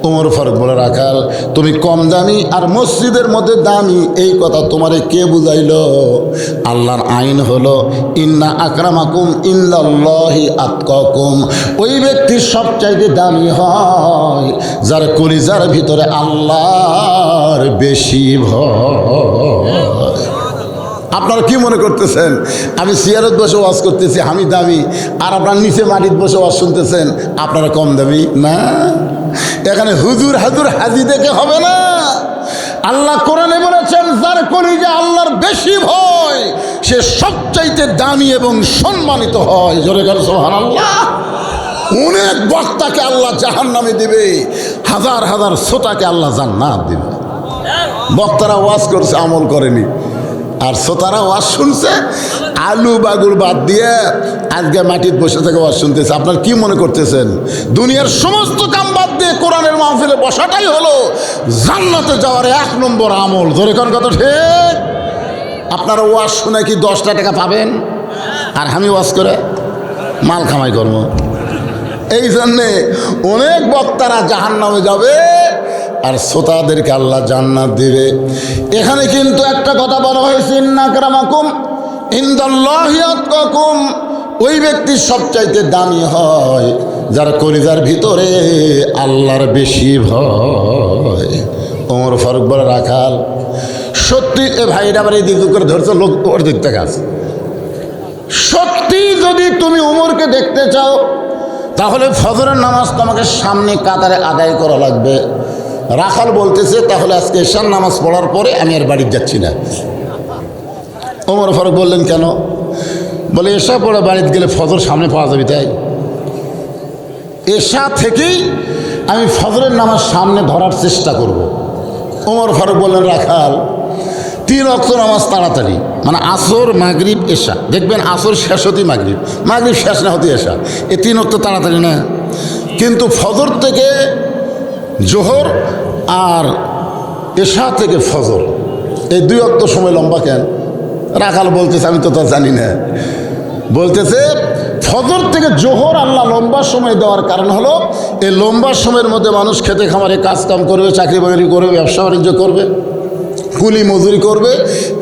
ওমর ফারুক বলে রাখাল তুমি কম দামি আর মসজিদের মধ্যে দামি, এই কথা তোমারে কে বুঝাইল? আল্লাহর আইন হলো ইন্না আকরামাকুম ইন্দাল্লাহি আতকাকুম, ওই ব্যক্তির সবচাইতে দামি হয় যার কলিজার ভিতরে আল্লাহর বেশি ভয়। আপনারা কি মনে করতেছেন আমি চেয়ারত বসে ওয়াজ করতেছি আমি দামি, আর আপনার নিচে মাটিতে বসে ওয়াজ শুনতেছেন আপনারা কম দামি? না, এখানে হুজুর হাজুর হাজি দেখে হবে না। আল্লাহ কোরআনে বলেছেন যার কলিজা আল্লাহর বেশি ভয় সে সবচাইতে দামি এবং সম্মানিত হয়। জোরে বলেন সুবহানাল্লাহ। অনেক বক্তাকে আল্লাহ জাহান্নামে দিবে, হাজার হাজার শ্রোতাকে আল্লাহ জান্নাত দিবে। বক্তারা ওয়াজ করছে আমল করেনি, আর শ্রোতারা ওয়াজ শুনছে আলু বাগুর বাদ দিয়ে আজকে মাটিতে বসে থেকে ওয়াজ শুনতেছে। আপনার কি মনে করতেছেন দুনিয়ার সমস্ত কাম বাদ দিয়ে কোরআনের মাহফিলে বসাটাই হলো জান্নাতে যাওয়ার 1 নম্বর আমল? জোরে কোন কথা ঠিক? আপনারা ওয়াজ শুনে কি 10টা টাকা পাবেন? আর আমি ওয়াজ করে মাল কামাই করবো। এই জন্যে অনেক বক্তারা জাহান্নামে যাবে আর শ্রোতাদেরকে আল্লাহ জান্নাত দিবে। এখানে কিন্তু একটা কথা বলা হয়েছে ইন্না আকরামাকুম ইনদাল্লাহি আতকাকুম, ওই ব্যক্তি সবচাইতে দামি হয় যার কলিজার ভিতরে আল্লাহর বেশি ভয়। ওমর ফারুক বলে রাখাল সত্যি এ ভাইরা আবার এই দিক করে ধরছে, লোক ওর দিক থেকে আছে। সত্যি যদি তুমি ওমরকে দেখতে চাও তাহলে ফজরের নামাজ তোমাকে সামনে কাতারে আদায় করা লাগবে। রাখাল বলতেছে তাহলে আজকে এশার নামাজ পড়ার পরে আমি আর বাড়ি যাচ্ছি না। ওমর ফারুক বললেন কেন? বলে এশা পড়ে বাড়িতে গেলে ফজর সামনে পাওয়া যাবে, তাই এশা থেকেই আমি ফজরের নামাজ সামনে ধরার চেষ্টা করব। ওমর ফারুক বললেন রাখাল 3 ওয়াক্ত নামাজ তাড়াতাড়ি, মানে আসর মাগরিব এশা, দেখবেন আসর শেষ হতেই মাগরিব, মাগরিব শেষ না হতে এশা, এই 3 ওয়াক্ত তাড়াতাড়ি না। কিন্তু ফজর থেকে জোহর আর এশা থেকে ফজর এই 2 ওয়াক্ত সময় লম্বা কেন? রাখাল বলতেছে আমি তো তা জানি না। বলতেছে ফজর থেকে জোহর আল্লাহ লম্বা সময় দেওয়ার কারণ হলো এই লম্বা সময়ের মধ্যে মানুষ খেতে খামারে কাজকাম করবে, চাকরি বাকরি করবে, ব্যবসা বাণিজ্য করবে, কুলি মজুরি করবে।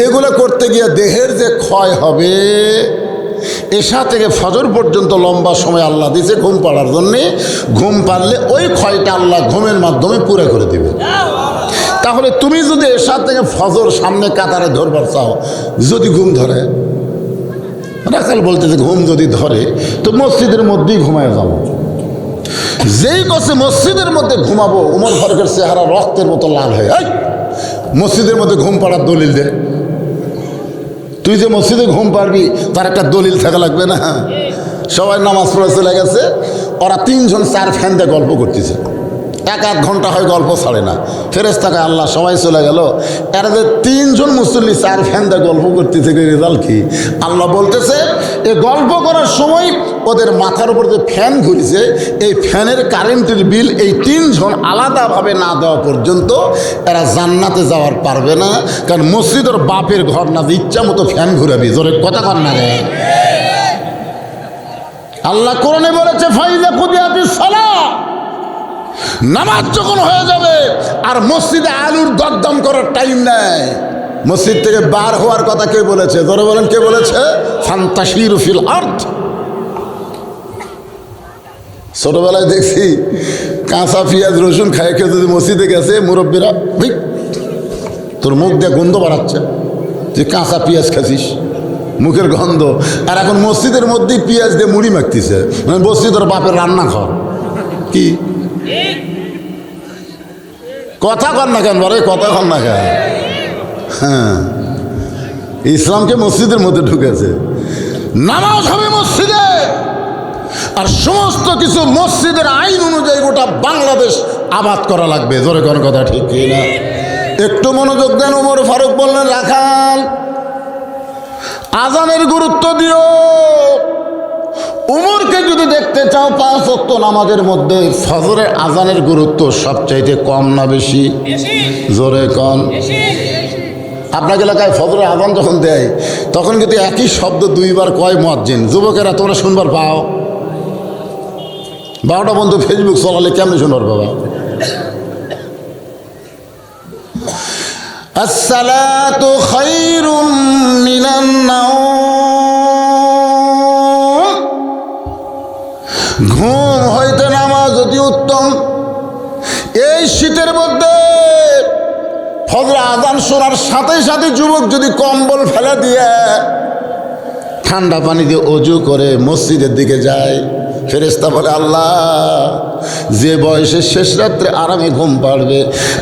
এগুলো করতে গিয়ে দেহের যে ক্ষয় হবে, এশা থেকে ফজর পর্যন্ত লম্বা সময় আল্লাহ দিয়েছে ঘুম পাড়ার জন্যে। ঘুম পারলে ওই ক্ষয়টা আল্লাহ ঘুমের মাধ্যমে পুরো করে দিবে। তাহলে তুমি যদি এশা থেকে ফজর সামনে কাতারে ধরবার চাও, যদি ঘুম ধরে, রাখাল বলতেছে ঘুম যদি ধরে তো মসজিদের মধ্যেই ঘুমায় যাবো। যেই কছে মসজিদের মধ্যে ঘুমাবো, ওমর ফারুকের চেহারা রক্তের মতো লাল হয়ে মসজিদের মধ্যে ঘুম পাড়ার দলিল দে। তুই যে মসজিদে ঘুম পারবি তার একটা দলিল থাকা লাগবে না? সবাই নামাজ পড়ে চলে গেছে, ওরা 3 জন 4 ফ্যান দিয়ে গল্প করতেছে, 1-1 ঘন্টা হয় গল্প ছাড়ে না। ফেরেশতাকে আল্লাহ সবাই চলে গেল, এরা যে 3 জন মুসল্লি 4 ফ্যান দিয়ে গল্প করতেছে, রেজাল্ট কি? আল্লাহ বলতেছে এই গল্প করার সময় ওদের মাথার উপর যে ফ্যান ঘুরেছে এই ফ্যানের কারেন্টের বিল এই 3 জন আলাদাভাবে না দেওয়া পর্যন্ত এরা জান্নাতে যাওয়ার পারবে না। কারণ মসজিদের বাপের ঘর না, যে ইচ্ছা মতো ফ্যান ঘুরাবি। জোরে কথা কর না রে। আল্লাহ কোরআনে বলেছে ফাইযা কুদিয়াতিস সালাহ, নামাজ যখন হয়ে যাবে আর মসজিদে আলুর দরদাম করার টাইম নেই। মসজিদ থেকে বার হওয়ার কথা কে বলেছে? ধরে বলেন কে বলেছে? ফান্তাশিরু ফিল আরদ। ছোটবেলায় দেখছি কাঁচা পেঁয়াজ রসুন খায় কেউ যদি মসজিদে গেছে মুরব্বীরা তোর মুখ দিয়ে গন্ধ বাড়াচ্ছে, তুই কাঁচা পেঁয়াজ খাচ্ছিস, মুখের গন্ধ। আর এখন মসজিদের মধ্যেই পেঁয়াজ দিয়ে মুড়ি মাখতিছে, মানে বসছি তোর বাপের রান্না ঘর। কি কথা কর না কেন বলে, কথা কর না কেন? হ্যাঁ, ইসলামকে মসজিদের মধ্যে ঢুকেছে। নামাজ হবে মসজিদে, আর সমস্ত কিছু মসজিদের আইন অনুযায়ী গোটা বাংলাদেশ আবাদ করা লাগবে। জোরে কোন কথা ঠিক কি না? একটু মনোযোগ দেন। ওমর ফারুক বললেন, রাখাল আজানের গুরুত্ব দিও। উমরকে যদি দেখতে চাও 5 ওয়াক্ত নামাজের মধ্যে ফজরের আজানের গুরুত্ব সবচাইতে কম না বেশি? জোরে কন। আপনার এলাকায় ফজরের আজান যখন দেয় তখন কিন্তু একই শব্দ 2 বার কয় মুয়াজ্জিন। যুবকেরা তোমরা শুনবার পাও? 12টা বন্ধু ফেসবুক চলালে কেমনি শুনবার পাবা? আসসালাতু খায়রুম মিনান নাওম। ঘুম হইতে নামাজ অতি উত্তম। এই শীতের মধ্যে ফজর আজান শোনার সাথে সাথে যুবক যদি কম্বল ফেলে দিয়ে ঠান্ডা পানি দিয়ে অজু করে মসজিদের দিকে যায়, ফেরেশতা বলে, আল্লাহ যে বয়সে শেষ রাত্রে আরামে ঘুম পাড়বে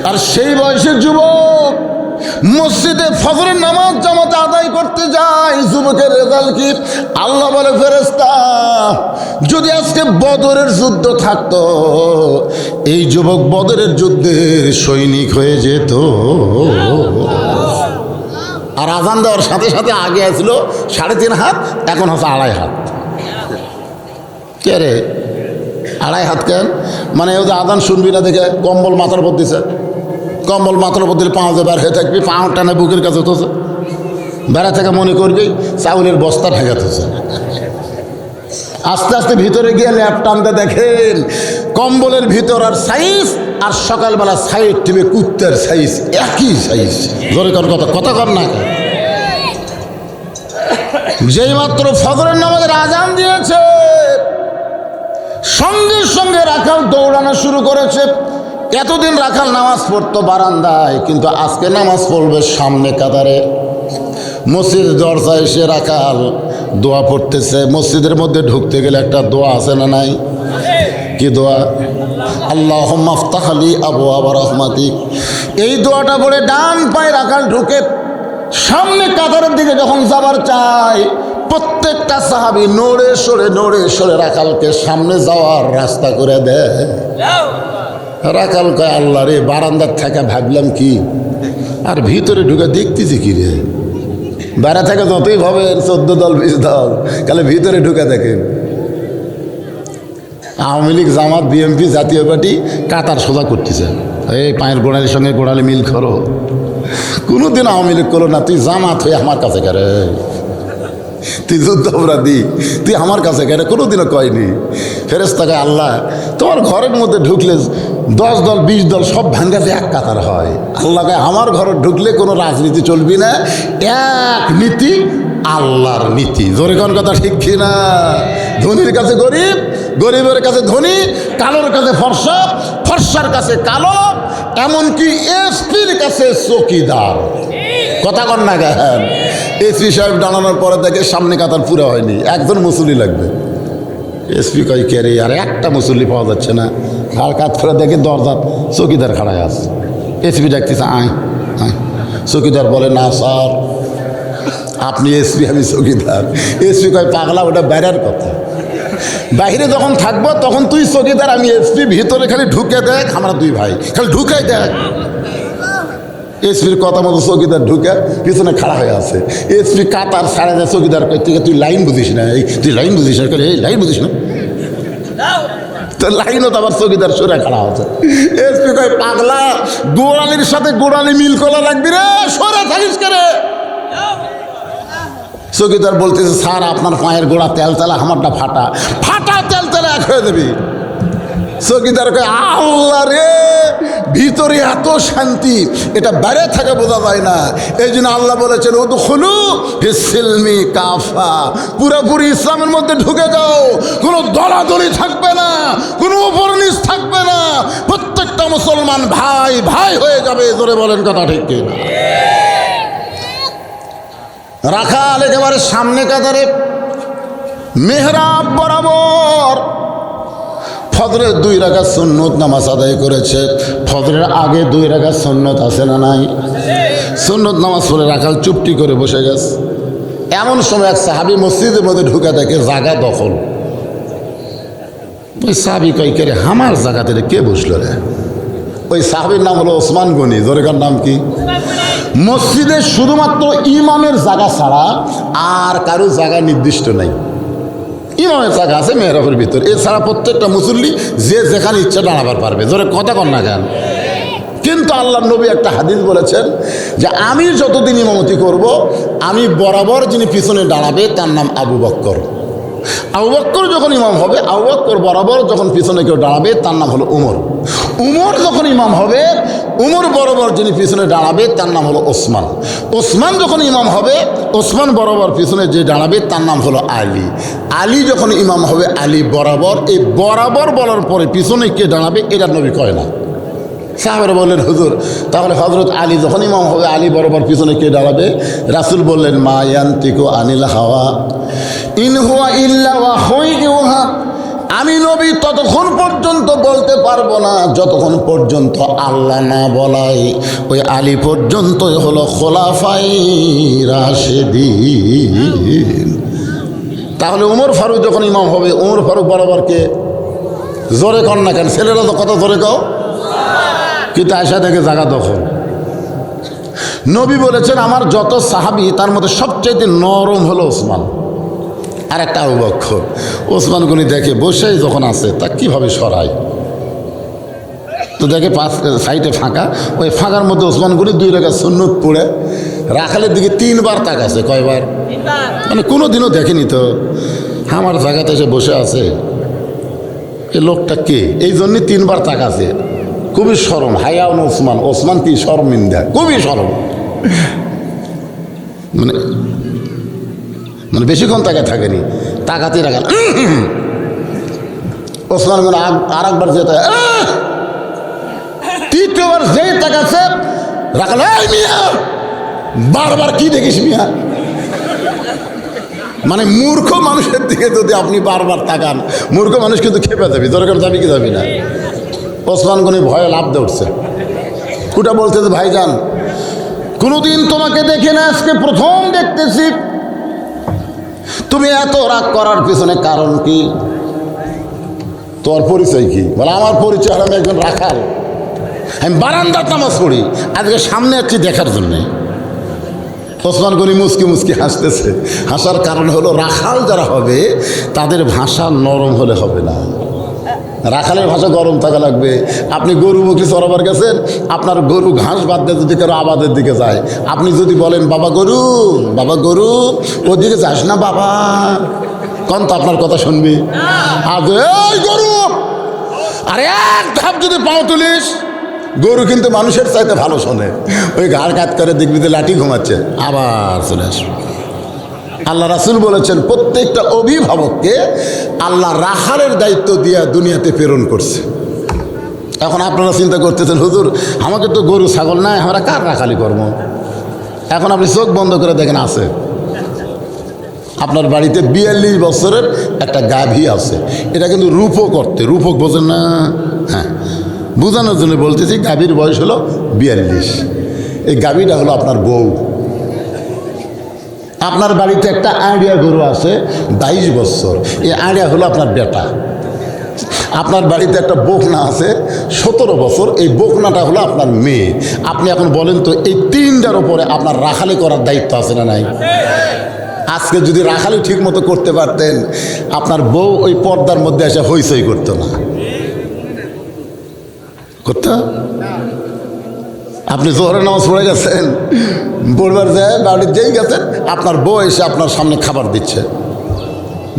আর সেই বয়সের যুবক মসজিদে ফজরের নামাজ জামাতে আদায় করতে যায়, যুবকের রেজাল্ট কি? আল্লাহ বলে, ফেরেশতা যদি আজকে বদরের যুদ্ধ থাকতো এই যুবক বদরের যুদ্ধের সৈনিক হয়ে যেত। আর আজান দেওয়ার সাথে সাথে আগে আসলো 3.5 হাত, এখন হচ্ছে 2.5 হাত। কে রে 2.5 হাত কেন? মানে ও যে আজান শুনবি না দেখে কম্বল মাথার উপর দিছে, কম্বল মাথার উপর দিলে পাও যে বার হয়ে থাকবি, পাও টানে বুকের কাছে হতেছে, বেড়া থেকে মনে করবি চাউলের বস্তা ঠেকাতেছে। আস্তে আস্তে ভিতরে গিয়ে ল্যাপ টানতে দেখেন কম্বলের ভিতর আর সাইজ আর সকালবেলা সাইড টিমে কুত্তার সাইজ একই সাইজ। ধরে কর কথা, কথা কর না। যেই মাত্র ফজরের নামাজের আজান দিয়েছে সঙ্গে সঙ্গে রাখাল দৌড়ানো শুরু করেছে। এতদিন রাখাল নামাজ পড়তো বারান্দায়, কিন্তু আজকে নামাজ পড়বে সামনে কাতারে। মসজিদ দরজায় এসে রাখাল দোয়া পড়তেছে। মসজিদের মধ্যে ঢুকতে গেলে একটা দোয়া আছে না নাই? কি দোয়া? আল্লাহুম্মা আফতাহ লি আবওয়াবা রাহমাতিক। এই দোয়াটা পড়ে ডান পায়ে রাখাল ঢুকে সামনে কাতারের দিকে যখন যাবার চায়, প্রত্যেকটা সাহাবী নড়ে সরে রাখালকে সামনে যাওয়ার রাস্তা করে দেয়। রাখাল কয়, আল্লাহ রে, বারান্দার থেকে ভাবলাম কি, আর ভিতরে ঢুকে দেখতেছি কি রে। বাইরে থেকে যতই ভাবেন 14 দল 20 দল, তাহলে ভিতরে ঢুকে দেখেন আওয়ামী লীগ, জামাত, বিএনপি, জাতীয় পার্টি কাতার সোজা করতেছে। এই পায়ের গোড়ালির সঙ্গে গোড়ালি মিল করো। কোনোদিন আওয়ামী লীগ করো না, তুই জামাত হয়ে আমার কাছে করে, তুই যুদ্ধ অপরাধী, তুই আমার কাছে কেন? কোনোদিনও কয়নি। ফেরেশতাকে, আল্লাহ তোমার ঘরের মধ্যে ঢুকলে 10 দল 20 দল সব ভাঙ্গাতে এক কাতার হয়। আল্লাহকে, আমার ঘরে ঢুকলে কোনো রাজনীতি চলবি না, এক নীতি, আল্লাহর নীতি। জোরে কোন কথা ঠিক কিনা? ধনীর কাছে গরিব, গরিবের কাছে ধনী, কালোর কাছে ফর্সা, ফর্সার কাছে কালো, এমনকি এসপির কাছে চৌকিদার। কথা কন না কেন? এসপি সাহেব দাঁড়ানোর পরে দেখে সামনে কাতার পুরো হয়নি, একজন মুসল্লি লাগবে। এসপি কয়, কে রে? আর একটা মুসল্লি পাওয়া যাচ্ছে না। ঘাড় কাত করে দেখে দরজা চৌকিদার খাড়ায় আছে। এসপি ডাকতেছে, আয় আয়। চৌকিদার বলে, না স্যার, আপনি এসপি, আমি চৌকিদার। এসপি কয়, পাগলা, ওটা বাইরের কথা, বাইরে যখন থাকবো তখন তুই চৌকিদার, আমি এসপি। ভিতরে খালি ঢুকে দেখ, আমরা 2 ভাই, খালি ঢুকাই দেখ। এসপির কথা মতো চৌকিদার ঢুকে পিছনে খাড়া হয়ে আছে। এসপি কাতার ছাড়া যায়, চৌকিদার কই, তুই লাইন বুঝিস না, তুই লাইন বুঝিস না, এই লাইন বুঝিস না, তো লাইনও তো আবার চৌকিদার সরে খাড়া হচ্ছে। এসপি কয়, পাগলা, গোড়ালির সাথে গোড়ালি মিল করা লাগবি রে, সরে থাকিস করে। চৌকিদার বলতেছে, স্যার আপনার পায়ের গোড়া তেল তেলা, আমারটা ফাটা, ফাটা তেল তেলা এক হয়ে দেবি। চৌকিদার কয়, আল্লাহ রে, ভিতরে এত শান্তি, এটা বাইরে থেকে বোঝা যায় না। এই জন্য আল্লাহ বলেছেন, উদখুলু ফিস-সিলমি কাফা, পুরোপুরি ইসলামের মধ্যে ঢুকে যাও, কোনো দলাদলি থাকবে না, কোনো উপর নিচ থাকবে না, প্রত্যেকটা মুসলমান ভাই ভাই হয়ে যাবে। জোরে বলেন কথা ঠিক কিনা? রাখাল একেবারে সামনে কাতারে মেহরাব বরাবর ফজরের 2 রাকাত সুন্নত নামাজ আদায় করেছে। ফজরের আগে 2 রাকাত সুন্নত আছে না নাই? সুন্নত নামাজ পড়ে রাখাল চুপটি করে বসে গেছে। এমন সময় এক সাহাবী মসজিদের মধ্যে ঢুকে দেখে জায়গা দখল। ওই সাহাবী কই কে রে, আমার জায়গাতে কে বসলো রে? ওই সাহাবীর নাম হলো ওসমান গনি। জোরেকার নাম কি? মসজিদে শুধুমাত্র ইমামের জায়গা ছাড়া আর কারো জায়গা নির্দিষ্ট নাই। ইমামের জায়গা আছে মেহরাবের ভিতর, এছাড়া প্রত্যেকটা মুসল্লি যে যেখানে ইচ্ছা দাঁড়াবার পারবে। জোরে কথা কন না কেন? কিন্তু আল্লাহ নবী একটা হাদিস বলেছেন যে আমি যতদিন ইমামতি করব, আমি বরাবর যিনি পিছনে দাঁড়াবে তার নাম আবু বক্কর। আবু বক্কর যখন ইমাম হবে, আবু বক্কর বরাবর যখন পিছনে কেউ দাঁড়াবে তার নাম হলো উমর। উমর যখন ইমাম হবে, উমর বরাবর যিনি পিছনে দাঁড়াবে তার নাম হলো ওসমান। ওসমান যখন ইমাম হবে, ওসমান বরাবর পিছনে যে দাঁড়াবে তার নাম হলো আলী। আলী যখন ইমাম হবে, আলী বরাবর। এই বরাবর বলার পরে পিছনে কে দাঁড়াবে এটা নবী কয় না। সাহাবারা বললেন হুজুর তাহলে হযরত আলী যখন ইমাম হবে, আলী বরাবর পিছনে কে দাঁড়াবে? রাসূল বললেন মা ইয়ান্তিকু আনিল হাওয়া ইন হুয়া ইল্লা ওয়াহয়ুন ইউহা। আমি নবী ততক্ষণ পর্যন্ত বলতে পারবো না যতক্ষণ পর্যন্ত আল্লাহ না বলায়। ওই আলী পর্যন্তই হলো খোলাফায়ে রাশেদিন। তাহলে উমর ফারুক যখন ইমাম হবে, উমর ফারুক বরাবর কে? জোরে কর না কেন? ছেলেরা তো কথা জোরে কও। কিন্তু আয়সা থেকে জায়গা দখল। নবী বলেছেন আমার যত সাহাবী তার মধ্যে সবচাইতে নরম হলো ওসমান আর একটা আবু বকর। ওসমান গনি দেখে বসেই যখন আছে তা কীভাবে সরায়, তো দেখে পাঁচ সাইডে ফাঁকা, ওই ফাঁকার মধ্যে ওসমান গনি 2 রাকাত সুন্নত পড়ে রাখালের দিকে 3 বার তাকাছে। কয়বার? মানে কোনো দিনও দেখেনি তো আমার জায়গাতে এসে বসে আছে এ লোকটা কে, এই জন্যই 3 বার তাকাছে। খুবই শরম। হায়াউন ওসমান, ওসমান কি শর্মিন্দা, খুবই শরম। মানে মানে বেশিক্ষণ তাকে থাকেনি, তাকাতেই রাখেন। ওসমান আর একবার যেতে, তৃতীয়বার যেই তাকাচ্ছে রাখাল মিয়া বারবার কি দেখিস মিয়া। মানে মূর্খ মানুষের দিকে যদি আপনি বারবার তাকান, মূর্খ মানুষ কিন্তু খেপে যাবি। দরকার যাবি কি যাবি না? ওসমান গনি ভয়ে লাফ দিয়ে উঠছে। ওটা বলতেছে ভাইজান কোনোদিন তোমাকে দেখে না, আজকে প্রথম দেখতেছি। তুমি এত রাগ করার পিছনে কারণ কি? তোমার পরিচয় কি? বলে আমার পরিচয় হলো আমি একজন রাখাল, আমি বারান্দার নামাজ পড়ি, আজকে সামনে আসছি দেখার জন্যে। ওসমান গনি মুচকি মুচকি হাসতেছে। হাসার কারণ হলো রাখাল যারা হবে তাদের ভাষা নরম হলে হবে না, রাখালের ভাষা গরম থাকা লাগবে। আপনি গরু মুখী চড়াবার গেছেন, আপনার গরু ঘাস বাদ দিয়ে যদি কারো আবাদের দিকে যায়, আপনি যদি বলেন বাবা গরু, বাবা গরু, ওদিকে যাস না বাবা, কন তো আপনার কথা শুনবি? আর এই গরু, আরে এক ধাপ যদি পাও তুলিস, গরু কিন্তু মানুষের চাইতে ভালো শোনে। ওই ঘাড় কাত করে দেখবি যে লাঠি ঘুমাচ্ছে, আবার চলে আসবে। আল্লাহ রাসূল বলেছেন প্রত্যেকটা অভিভাবককে আল্লাহ রাখালের দায়িত্ব দিয়া দুনিয়াতে প্রেরণ করছে। এখন আপনারা চিন্তা করতেছেন হুজুর আমাকে তো গরু ছাগল নাই, আমরা কার রাখালি করবো? এখন আপনি চোখ বন্ধ করে দেখেন আছে আপনার বাড়িতে 42 বছরের একটা গাভী আছে। এটা কিন্তু রূপক করতে, রূপক বোঝেন না? হ্যাঁ, বোঝানোর জন্য বলতেছি গাভীর বয়স হলো 42। এই গাভীটা হলো আপনার বউ। আপনার বাড়িতে একটা আড়িয়া গরু আছে 22 বছর, এই আড়িয়া হলো আপনার বেটা। আপনার বাড়িতে একটা বকনা আছে 17 বছর, এই বকনাটা হলো আপনার মেয়ে। আপনি এখন বলেন তো এই 3টার উপরে আপনার রাখালি করার দায়িত্ব আছে না নাই? আজকে যদি রাখালি ঠিক মতো করতে পারতেন, আপনার বউ ওই পর্দার মধ্যে এসে হইচই করতো না, করতো? আপনি জোহরের নামাজ পড়ে গেছেন, পড়বার যায় বাড়ির যেই গেছেন, আপনার বউ এসে আপনার সামনে খাবার দিচ্ছে।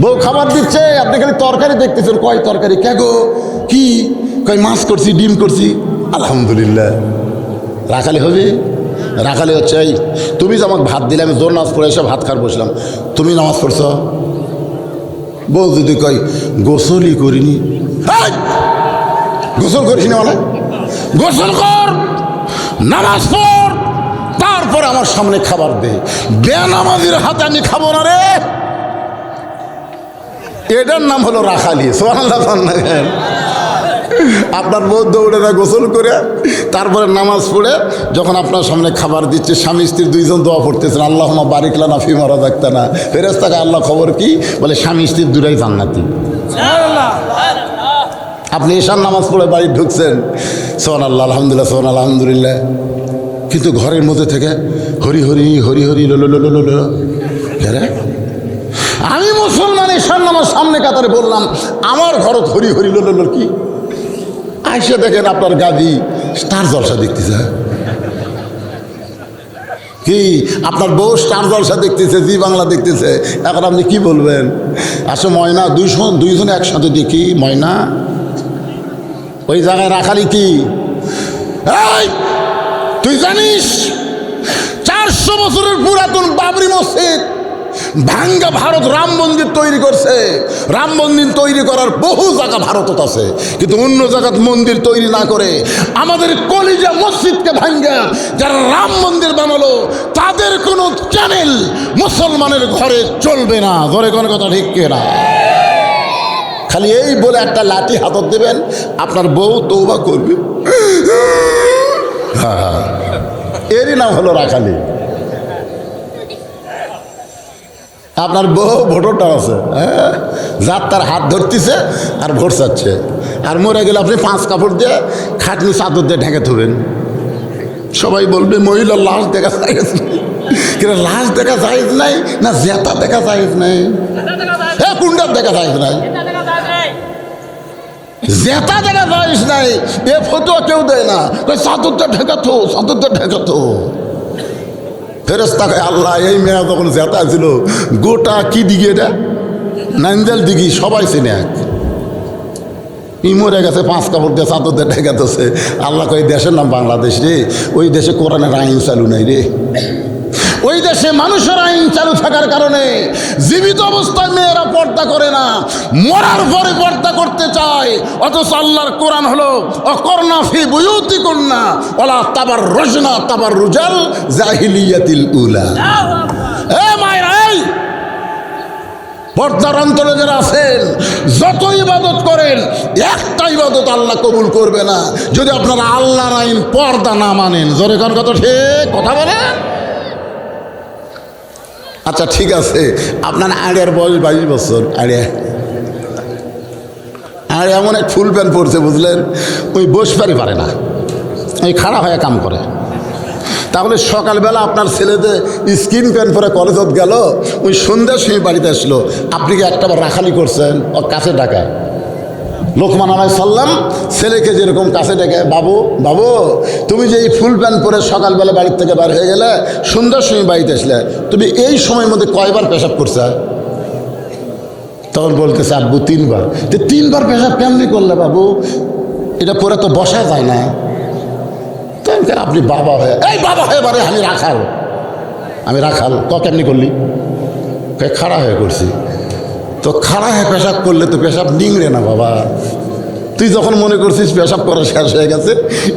বউ খাবার দিচ্ছে, আপনি খালি তরকারি দেখতেছেন। কয় তরকারি? কে গো কি? কয় মাছ করছি, ডিম করছি। আলহামদুলিল্লাহ। রাখালি হবে? রাখালি হচ্ছে এই তুমি যে আমাকে ভাত দিলে, আমি জোর নামাজ পড়ে এসে ভাত খাওয়ার বসলাম, তুমি নামাজ পড়ছ? বউ যদি কয় গোসলই করিনি, গোসল করিস না মানে? গোসল কর, নামাজ পড়, তারপরে আমার আমার সামনে খাবার দে, বেনামাজির হাতে আমি খাবো না রে। এটার নাম হলো রাখালি। সুবহানাল্লাহ। আপনার বউ দৌড়ে না গোসল করে তারপরে নামাজ পড়ে যখন আপনার সামনে খাবার দিচ্ছে, স্বামী স্ত্রী দুইজন দোয়া পড়তেছেন, আল্লাহুম্মা বারিক লানা ফিমা রাযাকতানা। ফেরেশতাকে আল্লাহ খবর কি বলে? স্বামী স্ত্রীর দুটাই জান্নাতি। আপনি এশার নামাজ পড়ে বাড়ি ঢুকছেন, সুবহানাল্লাহ, আলহামদুলিল্লাহ, সুবহানাল্লাহ, আলহামদুলিল্লাহ, কিন্তু ঘরের মধ্যে থেকে হরি হরি হরি হরি লো লো লো লো লো। আমি মুসলমান, এশার নামাজ সামনে কাতারে বললাম, আমার ঘরত হরি হরি লো লো লো কি? আইসে দেখেন আপনার গাদি স্টার জলসা দেখতেছে। কি আপনার বউ স্টার জলসা দেখতেছে, জি বাংলা দেখতেছে, এখন আপনি কি বলবেন? আসলে ময়না দুইজনে একসাথে দেখি, ময়না ওই জায়গায় রাখালি কি? এই তুই জানিস 400 বছরের পুরাতন বাবরি মসজিদ ভাঙ্গা ভারত রাম মন্দির তৈরি করছে। রাম মন্দির তৈরি করার বহু জায়গা ভারতত আছে, কিন্তু অন্য জায়গাত মন্দির তৈরি না করে আমাদের কলিজা মসজিদকে ভাঙ্গা যারা রাম মন্দির বানালো, তাদের কোনো চ্যানেল মুসলমানের ঘরে চলবে না। ঘরে কোনো কথা ঠিক না। খালি এই বলে একটা লাঠি হাতত দেবেন, আপনার বউ তওবা করবে। হ্যাঁ, এরই নাম হলো রাখালি। আপনার বউ ভোটরটা আছে, হ্যাঁ, যার তার হাত ধরতেছে আর ভোট চাচ্ছে, আর মরে গেলে আপনি 5 কাপড় দিয়ে খাটনি চাদর দিয়ে ঢেকে থবেন। সবাই বলবে মহিলার লাশ দেখা যায় কিন্তু লাশ দেখা যায় নাই না, জেতা দেখা যায় নাই, হ্যাঁ, কুন্ডার দেখা যায় নাই, জেতা দেখা যায় নাই, এ ফটো কেউ দেয় না। চাদরটা ঢেকাতো, চাদরটা ঢেকাতো। ফেরেশতা কয় আল্লাহ, এই মেয়ে যখন জেতা ছিল গোটা কি দিঘি, এটা নাইন্দাল দিঘি, সবাই চিনে এক। ই মরে গেছে 5 কাপড় দিয়ে চাদর দিয়ে ঢেকাতেছে। আল্লাহ কয় দেশের নাম বাংলাদেশ রে, ওই দেশে কোরআনের আইন চালু নাই রে। ওই দেশে মানুষের আইন চালু থাকার কারণে জীবিত অবস্থায় মেয়েরা পর্দা করে না, মরার পরে পর্দা করতে চায়। অথচ আল্লাহর কোরআন হলো অকর্না ফি বুয়ুতিকুন্না ওয়ালা তাবাররুজনা তাবাররুজাল জাহিলিয়াতিল উলা। এ মায়েরা, এই পর্দার অন্তরে যারা আছেন, যত ইবাদত করেন, একটা ইবাদত আল্লাহ কবুল করবে না যদি আপনারা আল্লাহর আইন পর্দা না মানেন। জোরে কোন কথা ঠিক কথা বলেন। আচ্ছা ঠিক আছে, আপনার আড়িয়ার বয়স 22 বছর, আড়িয়া এমন এক ফুল প্যান্ট পরছে বুঝলেন, ওই বসবারই পারে না, ওই খাড়া হয়ে কাম করে। তাহলে সকালবেলা আপনার ছেলেদের স্কিন প্যান্ট পরে কলেজত গেল, ওই সন্ধ্যার সময় বাড়িতে আসলো, আপনি কি একটাবার রাখালি করছেন? ওর কাছে ডাকায় লোকমান আলাইহিস সালাম ছেলেকে যেরকম কাছে ডেকে, বাবু বাবু তুমি যে এই ফুল প্যান্ট পরে সকালবেলা বাড়ির থেকে বার হয়ে গেলে, সন্ধ্যার সময় বাড়িতে আসলে, তুমি এই সময়ের মধ্যে কয়বার পেশাব করছে? তখন বলতেছে আব্বু 3 বার। তো 3 বার পেশাব কেমনি করলে বাবু? এটা পরে তো বসা যায় না। আপনি বাবা হয়ে, এই বাবা হয়ে বারে আমি রাখাল কেমনি করলি? খাড়া হয়ে করছি। তো খাড়া হয়ে পেশাব করলে তো পেশাব নিংড়ে না বাবা। তুই যখন মনে করছিস পেশাব করা শেষ হয়ে গেছে,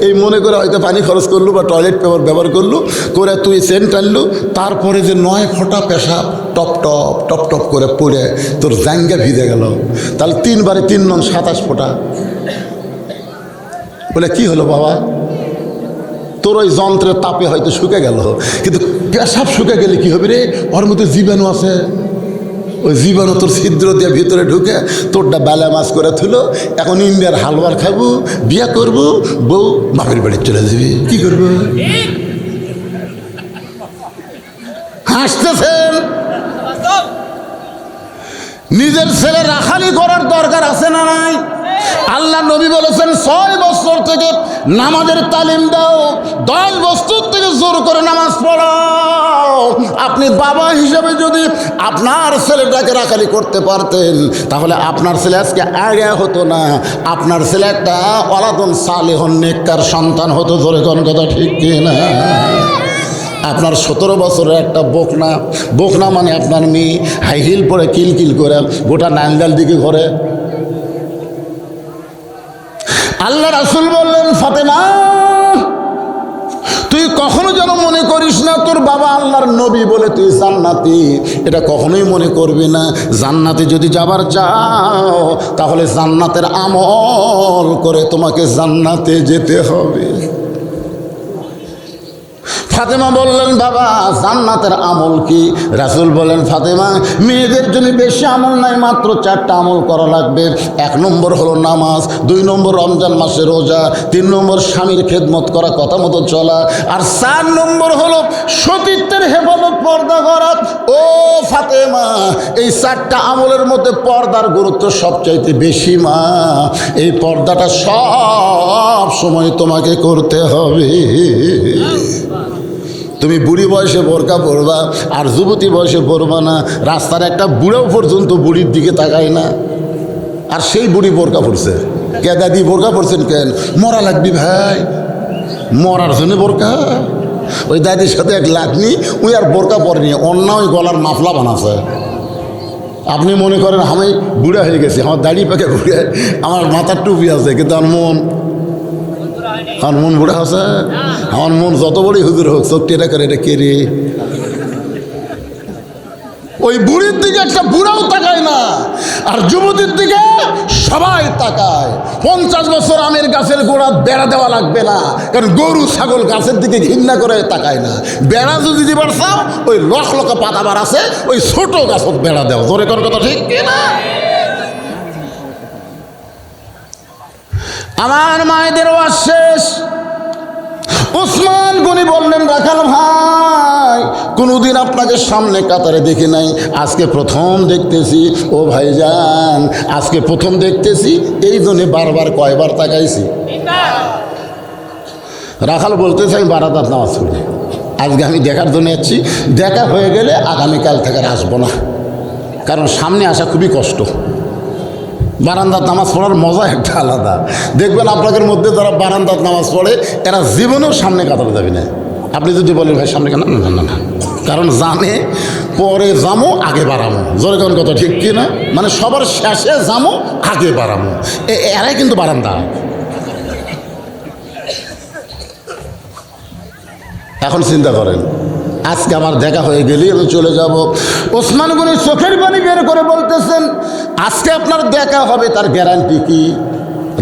এই মনে করে হয়তো পানি খরচ করলু বা টয়লেট পেপার ব্যবহার করলু, করে তুই সেন্ট আনলু, তারপরে যে 9 ফোঁটা পেশাব টপ টপ টপ টপ করে পড়ে তোর জাঙ্গা ভিজে গেল, তাহলে 3 বারে 3 নং 27 ফোঁটা। বলে কি হলো বাবা? তোর ওই যন্ত্রের তাপে হয়তো শুকে গেল, কিন্তু পেশাব শুকে গেলে কি হবে রে? ওর মধ্যে জীবাণু আছে, ওই জীবাণু তোর ছিদ্র দিয়ে ভিতরে ঢুকে তোরটা বেলা মাছ করে থুলো। এখন ইন্ডিয়ার হালুয়ার খাবো, বিয়া করবো, বউ বাপের বাড়ি চলে যাবি, কি করবো? হাসতেছেন। নিজের ছেলে রাখালি করার দরকার আছে না নাই? আল্লাহ নবী বলেছেন 6 বছর থেকে নামাজের তালিম দাও, 10 বছর থেকে জোর করে নামাজ পড়াও। আপনি বাবা হিসাবে যদি আপনার ছেলেটাকে রাখালি করতে পারতেন, তাহলে আপনার ছেলে আজকে আড়িয়া হতো না, আপনার ছেলে একটা ওয়ালাদুন সালেহুন নেককার সন্তান হতো। জোরে কোন কথা ঠিক কিনা? আপনার 17 বছরের একটা বোকনা মানে আপনার মেয়ে হাই হিল পরে কিলকিল করে গোটা নান্দাল দিকে ঘরে। আল্লাহ রাসূল বললেন, ফাতেমা তুই কখনো যেন মনে করিস না তোর বাবা আল্লাহর নবী বলে তুই জান্নাতি, এটা কখনোই মনে করবি না। জান্নাতে যদি যাবার চাও তাহলে জান্নাতের আমল করে তোমাকে জান্নাতে যেতে হবে। ফাতেমা বললেন, বাবা জান্নাতের আমল কি? রাসূল বলেন, ফাতেমা মেয়েদের জন্য বেশি আমল নাই, মাত্র 4টা আমল করা লাগবে। 1 নম্বর হলো নামাজ, 2 নম্বর রমজান মাসে রোজা, 3 নম্বর স্বামীর খেদমত করা, কথা মতো চলা, আর 4 নম্বর হলো সতীত্বের হেফাজত, পর্দা করা। ও ফাতেমা, এই 4টা আমলের মধ্যে পর্দার গুরুত্ব সবচাইতে বেশি মা। এই পর্দাটা সব সময় তোমাকে করতে হবে। তুমি বুড়ি বয়সে বোরকা পরবা আর যুবতী বয়সে পরবা না। রাস্তার একটা বুড়াও পর্যন্ত বুড়ির দিকে তাকায় না, আর সেই বুড়ি বোরকা পরছে। কে দাদি বোরকা পরছেন কেন? মরা লাগবি ভাই, মরার জন্য বোরকা। ওই দাদির সাথে এক লাতনি, ওই আর বোরকা পরেনি, অন্য ওই গলার মাফলা বানাছে। আপনি মনে করেন আমি বুড়া হয়ে গেছি, আমার দাড়ি পাকে ঘুরে, আমার মাথার টুপি আছে, কিন্তু আমার মন বুড়া আছে। আমার মন যত বড়ই হুজুর হোক, চোখ টেরা করে, এটা কে রে? ওই বুড়ির দিকে একটা বুড়াও তাকায় না, আর যুবতীর দিকে সবাই তাকায়। 50 বছর আমের গাছের গোড়া বেড়া দেওয়া লাগবে না, কারণ গরু ছাগল গাছের দিকে ঘৃণা করে তাকায় না। বেড়া যদি দিবার চাও, ওই লকা পাতাবার আছে, ওই ছোট গাছত বেড়া দেওয়া। জোরে কর কথা, ঠিক কিনা? আমার মায়েদের ওয়াজ শেষ। ওসমান গনি বললেন, রাখাল ভাই কোনোদিন আপনাকে সামনে কাতারে দেখি নাই, আজকে প্রথম দেখতেছি। ও ভাইজান, আজকে প্রথম দেখতেছি, এই জন্যে বারবার কয়বার তাকাইছি। রাখাল বলতেছে, আমি বারাদাত নামাজ পড়ি, আজকে আমি দেখার জন্য যাচ্ছি। দেখা হয়ে গেলে আগামীকাল থেকে আর আসবো না, কারণ সামনে আসা খুবই কষ্ট। বারান্দাত নামাজ পড়ার মজা একটা আলাদা। দেখবেন আপনাদের মধ্যে যারা বারান্দাত নামাজ পড়ে, এরা জীবনেও সামনে কাতারে যাবে না। আপনি যদি বলেন ভাই সামনে কেন, না না না, কারণ জানে পরে যামো আগে বাড়ামো। জোরে কোন কথা, ঠিক কি না? মানে সবার শেষে যামো আগে বাড়ামো, এরাই কিন্তু বারান্দা। এখন চিন্তা করেন, আজকে আমার দেখা হয়ে গেলেই আমি চলে যাব। ওসমান গনি চোখের পানি বের করে বলতেছেন, আজকে আপনার দেখা হবে, তার গ্যারান্টি কি?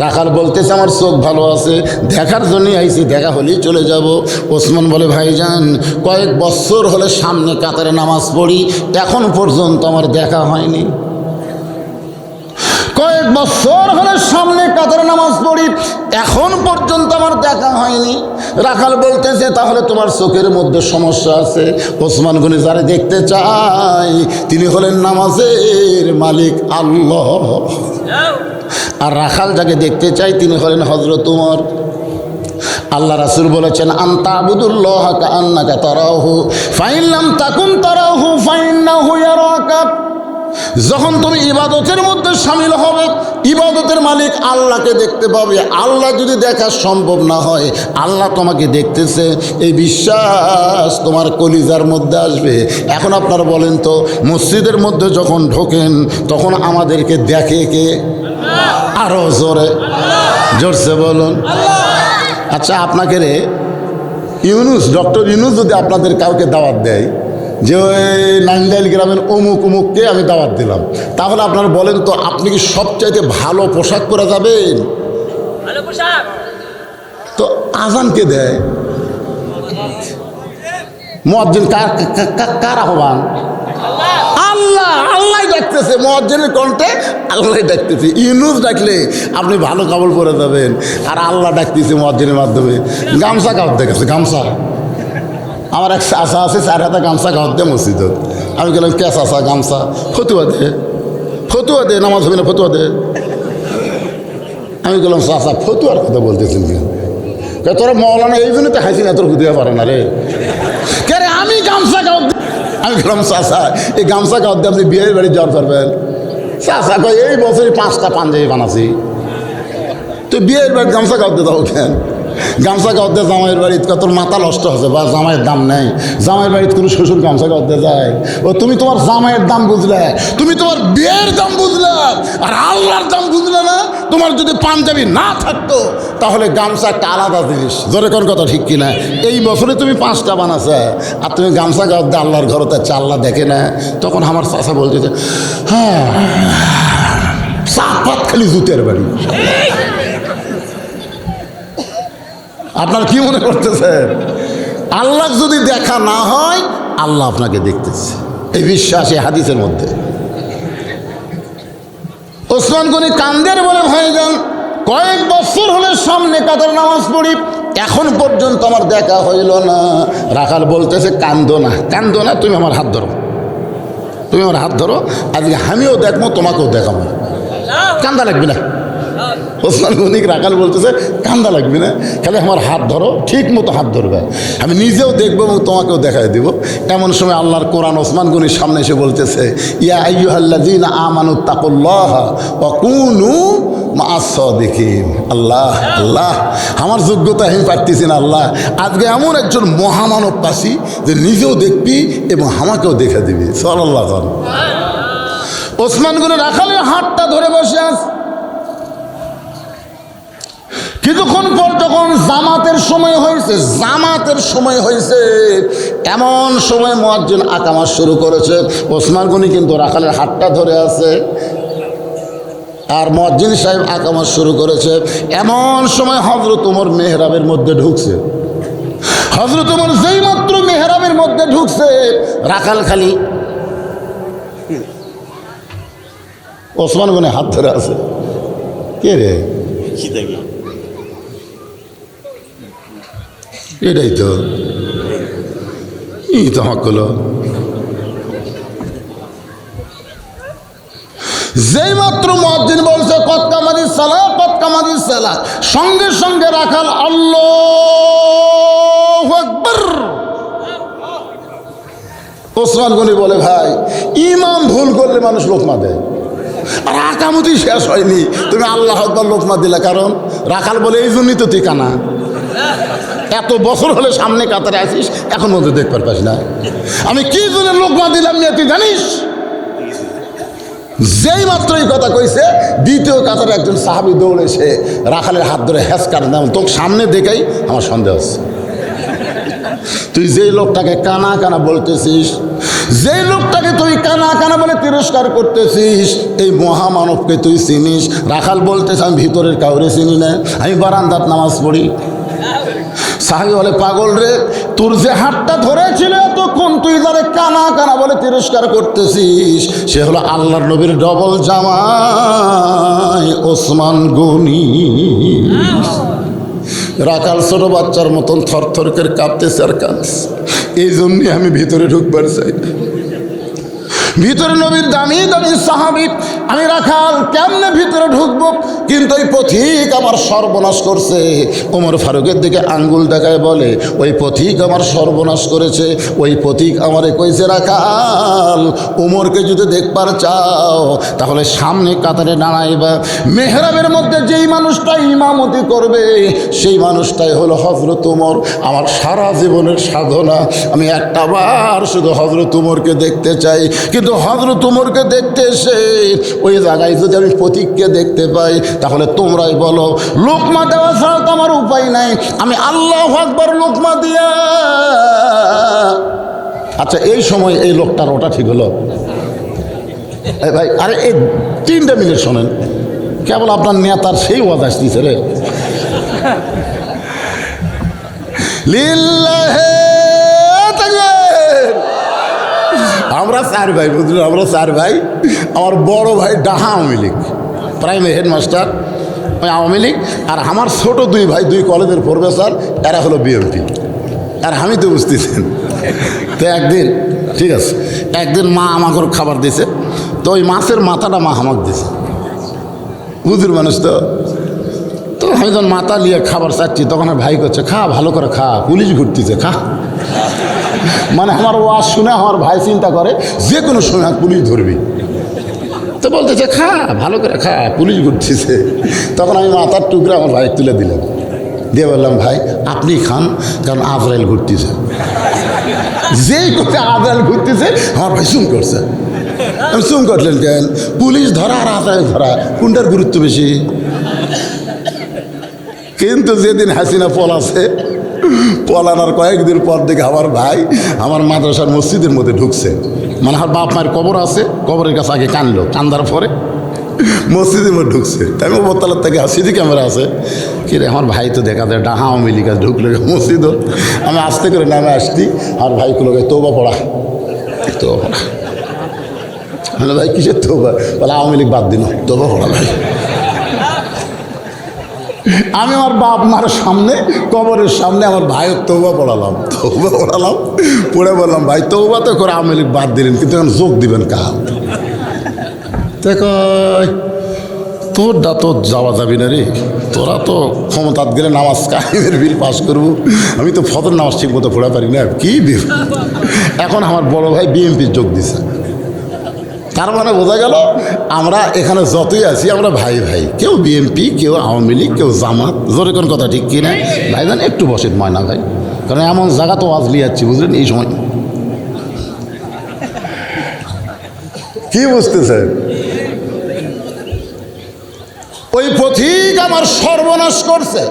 রাখাল বলতেছে, আমার চোখ ভালো আছে, দেখার জন্যই আইছি, দেখা হলেই চলে যাব। ওসমান বলে, ভাইজান কয়েক বছর হলে সামনে কাতারে নামাজ পড়ি, এখন পর্যন্ত আমার দেখা হয়নি। কয়েক বছর হলে সামনে কাতারে নামাজ পড়ি, এখন পর্যন্ত আমার দেখা হয়নি। রাখাল বলতেছে, তাহলে তোমার চোখের মধ্যে সমস্যা আছে। ওসমান গনি যারা দেখতে চাই, তিনি হলেন নামাজের মালিক আল্লাহ, আর রাখাল যাকে দেখতে চাই, তিনি হলেন হযরত উমর। আল্লাহ রাসূল বলেছেন, আনতা আবুদুল্লাহ কাআন্নাকা তারাহু ফাইন লাম তাকুন তারাহু ফাইন্নাহু ইয়ারাকা। যখন তুমি ইবাদতের মধ্যে শামিল হবে, ইবাদতের মালিক আল্লাহকে দেখতে পাবে। আল্লাহ যদি দেখা সম্ভব না হয়, আল্লাহ তোমাকে দেখতেছে, এই বিশ্বাস তোমার কলিজার মধ্যে আসবে। এখন আপনারা বলেন তো, মসজিদের মধ্যে যখন ঢোকেন তখন আমাদেরকে দেখে কে? আরো জোরে, জোরসে বলুন। আচ্ছা, আপনাকে রে ইউনুস, ডক্টর ইউনুস যদি আপনাদের কাউকে দাওয়াত দেয় যে ওই নান্দাইল গ্রামের অমুক অমুককে আমি দাওয়াত দিলাম, তাহলে আপনারা বলেন তো, আপনি কি সবচাইতে ভালো পোশাক পরে যাবেন? তো আজান কে দেয়? মুয়াজ্জিন কার আহ্বান? আল্লাহ, আল্লাহ ডাকতেছে, মুয়াজ্জিনের কণ্ঠে আল্লাহ ডাকতেছে। ইউনুস ডাকলে আপনি ভালো কাপড় পরে যাবেন, আর আল্লাহ ডাকতেছে মুয়াজ্জিনের মাধ্যমে। গামছা কাপড় দেখেছে, গামছা। আমার এক চাষা আছে, 4 হাতে গামছা গাঁত দেয় মসজিদ। আমি গেলাম, কে চাষা গামছা? ফতুয়া দে, ফতুয়া দে, নামাজ হবে না, ফতুয়া দে। আমি গেলাম, চাষা ফতুয়ার কথা বলতেছেন কে? তোরা মৌলানা এই জন্য তো হাসি না, তোর খুদিয়া পারে না রে। কে রে? আমি গামছা গাঁত। আমি গেলাম, চাষা এই গামছা গাঁত দিয়ে আপনি বিয়ের বাড়ি যাওয়ার পারবেন? চাষা কয়, এই বছরই 5টা পাঞ্জাবি বানাচ্ছি, তুই বিয়ের বাড়ি গামছা গাঁত দিয়ে দাও কেন? গামছা গাওয়াতে জামাইয়ের বাড়িতে তোর মাথা নষ্ট হচ্ছে বা জামাইয়ের দাম নেই, জামাইয়ের বাড়িতে কোনো শ্বশুর গামছা গাওয়াতে যায়। ও তুমি তোমার জামাইয়ের দাম বুঝলে, তুমি তোমার বিয়ের দাম বুঝলে, আর আল্লাহর দাম বুঝলে না। তোমার যদি পাঞ্জাবি না থাকতো তাহলে গামছা একটা আলাদা জিনিস, জোরে কোন কথা ঠিক কিনা। এই বছরে তুমি 5টা বানাছে আর তুমি গামছা গাওয়াতে আল্লাহর ঘরতে আল্লাহ দেখে না। তখন আমার চাচা বলছে যে হ্যাঁ সাপাত খালি জুতের বাড়ি। আপনার কি মনে করতেছে? আল্লাহ যদি দেখা না হয় আল্লাহ আপনাকে দেখতেছে, এই বিশ্বাস এই হাদিসের মধ্যে। ওসমান গনি কান্দের বলে ভাইজান কয়েক বছর হলে সামনে কাতার নামাজ পড়ি, এখন পর্যন্ত আমার দেখা হইল না। রাখাল বলতেছে কান্দো না, কান্দো না, তুমি আমার হাত ধরো, তুমি আমার হাত ধরো, আজকে আমিও দেখবো তোমাকেও দেখাবো, কান্দা লাগবে না। ওসমান গনি রাখাল বলতেছে কান্দা লাগবে না, খালি আমার হাত ধরো, ঠিক মতো হাত ধরবে, আমি নিজেও দেখবো এবং তোমাকেও দেখাই দিব। এমন সময় আল্লাহর কোরআন ওসমান গনির সামনে এসে বলতেছে ইয়া আইয়ুহাল্লাযীনা আমানুত্তাকুল্লাহ ওয়া কুনু মা'আস সাদিকিন। আল্লাহ আল্লাহ, আমার যোগ্যতা আমি পারতেছি না আল্লাহ, আজকে এমন একজন মহামানব পাচ্ছি যে নিজেও দেখবি এবং আমাকেও দেখে দিবি। সাল্লাল্লাহু আলাইহি ওয়াসাল্লাম। ওসমান গনি রাখালের হাতটা ধরে বসে আছে। কিছুক্ষণ পর যখন জামাতের সময় হয়েছে, জামাতের সময় হয়েছে, এমন সময় মুয়াজ্জিন আকামত শুরু করেছে। ওসমান গনি কিন্তু রাখালের হাতটা ধরে আছে আর মুয়াজ্জিন সাহেব আকামত শুরু করেছে। এমন সময় হযরত ওমর মেহরাবের মধ্যে ঢুকছে। হযরত ওমর যেই মাত্র মেহরাবের মধ্যে ঢুকছে, রাখাল খালি ওসমান গনি হাত ধরে আছে। কে রে? এটাই তো ই তো হক হলো। যেই মাত্র মুয়াজ্জিন বলছে কদ কামাতিস সালাহ, কদ কামাতিস সালাহ, সঙ্গে সঙ্গে রাখাল আল্লাহু আকবার। ওসমান গনি বলে ভাই ইমাম ভুল করলে মানুষ লোকমা দেয়, আর আকামতি শেষ হয়নি তুমি আল্লাহ আকবার লোকমা দিলে। কারণ রাখাল বলে এই জন্যই তো তুই কানা, এত বছর হলে সামনে কাতারে আসিস, এখন মধ্যে দেখবার পাস না আমি কি জন্য লোকমা দিলাম নিয়ে তুই জানিস? যেই মাত্র এই কথা কইছে, দ্বিতীয় কাতারে একজন সাহাবী দৌড়ে এসে রাখালের হাত ধরে হ্যাস কাটে না, তোকে সামনে দেখেই আমার সন্দেহ হচ্ছে। তুই যেই লোকটাকে কানা কানা বলতেছিস, যেই লোকটাকে তুই কানা কানা বলে তিরস্কার করতেছিস, এই মহামানবকে তুই চিনিস? রাখাল বলতেছ আমি ভিতরের কাউরে চিনি না, আমি বারান্দাত নামাজ পড়ি। সাহাবী বলে পাগল রে, তোর যে হাতটা ধরেছিল তখন তুই যারে কানা কানা বলে তিরস্কার করতেছিস, সে হলো আল্লাহর নবীর ডবল জামাই ওসমান গনি। রাখাল ছোট বাচ্চার মতন থরথর করে কাঁপতেছে আর কাঁদছে। এই জন্যই আমি ভিতরে ঢুকবার চাই না। ভিতরে নবীর দামি দামি সাহাবী, আমি রাখাল কেমনে ভিতরে ঢুকবো? কিন্তু ওই পথিক আমার সর্বনাশ করছে। ওমর ফারুকের দিকে আঙ্গুল দেখায় বলে ওই পথিক আমার সর্বনাশ করেছে। ওই পথিক আমারে কইছে রাখাল ওমরকে যদি দেখবার চাও তাহলে সামনে কাতারে দাঁড়াইবা, মেহরাবের মধ্যে যেই মানুষটা ইমামতি করবে সেই মানুষটাই হলো হযরত ওমর। আমার সারা জীবনের সাধনা আমি একটা বার শুধু হযরত ওমরকে দেখতে চাই, কিন্তু হযরত ওমরকে দেখতে এসে ওই জায়গায় যদি আমি পথিককে দেখতে পাই তাহলে তোমরাই বলো লোকমা দেওয়া ছাড়া তো আমার উপায় নাই, আমি আল্লাহু আকবার লোকমা দিয়া। আচ্ছা এই সময় এই লোকটার ওটা ঠিক হলো ভাই? আরে এই 3টা মিনিট শোনেন, কেবল আপনার নেতার সেই ওয়াজ আসতেছে রে। লিল্লাহি তাকবীর। আমরা 4 ভাই, বুঝলেন? আমরা 4 ভাই। আমার বড় ভাই ডাহা আওয়ামী লীগ প্রাইমারি হেডমাস্টার, ওই আওয়ামী লীগ। আর আমার ছোট 2 ভাই 2 কলেজের প্রফেসর, এরা হলো বিএনপি। আর আমি তো বুঝতেছেন। তো একদিন ঠিক আছে, একদিন মা আমাকে খাবার দিয়েছে, তো ওই মাছের মাথাটা মা আমাকে দিয়েছে। হুজুর মানুষ তো, তো আমি যখন মাথা নিয়ে খাবার চাচ্ছি তখন ভাই করছে খা, ভালো করে খা, পুলিশ ঘুরতেছে খা। মানে আমার ওয়াজ শুনে আমার ভাই চিন্তা করে যে কোনো সময় পুলিশ ধরবি, তো বলতেছে খা, ভালো করে খা, পুলিশ ঘুরতেছে। তখন আমি মাথার টুকরা আমার ভাই তুলে দিলাম। দিয়ে বললাম ভাই আপনি খান, কারণ আজরাইল ঘুরতেছে। যেই করতে আজরাইল ঘুরতেছে আমার ভাই চুম করছে। আমি চুম করলেন কেন? পুলিশ ধরা আর আজরাইল ধরা কোনটার গুরুত্ব বেশি? কিন্তু যেদিন হাসিনা পলানোর কয়েকদিন পর দেখে আমার ভাই আমার মাদ্রাসার মসজিদের মধ্যে ঢুকছে, মানে আমার বাপ মায়ের কবর আছে, কবরের কাছে আগে কানলো, কান্দার পরে মসজিদের মধ্যে ঢুকছে। তাই আমি ওপরতলার থেকে সিসি ক্যামেরা আছে, কি রে আমার ভাই তো দেখা যায় ডাহা আওয়ামী লীগ ঢুকলো মসজিদ। আমি আস্তে করে নামে আসছি, আর ভাইগুলোকে তৌবা পড়া হ্যালো ভাই কিসের তৌবা? বলে আওয়ামী লীগ বাদ দিন, তৌবা পড়া ভাই। আমি আমার বাপ মার সামনে কবরের সামনে আমার ভাইয়ের তৌবা পড়ালাম, পড়ে বললাম ভাই তৌবা তো করে আওয়ামী লীগ বাদ দিলেন, কিন্তু এখন যোগ দিবেন কাল। তোরটা তো যাওয়া যাবি না রে, তোরা তো ক্ষমতাত গেলে নামাজ কায়েমের বিল পাস করবো, আমি তো ফজর নামাজ ঠিক মতো পড়া পারি না, কি এখন আমার বড় ভাই বিএনপির যোগ দিছে। তার মানে বোঝা গেল আমরা এখানে যতই আছি আমরা ভাই ভাই, কেউ বিএনপি, কেউ আওয়ামী লীগ, কেউ জামাত। জোরে কোন কথা ঠিক কিনা ভাই? জান একটু বসেন ময়না ভাই, কারণ এমন জায়গা তো আজলি যাচ্ছি বুঝলেন এই সময়। কি বুঝতেছেন? ওই পথিক আমার সর্বনাশ করছে,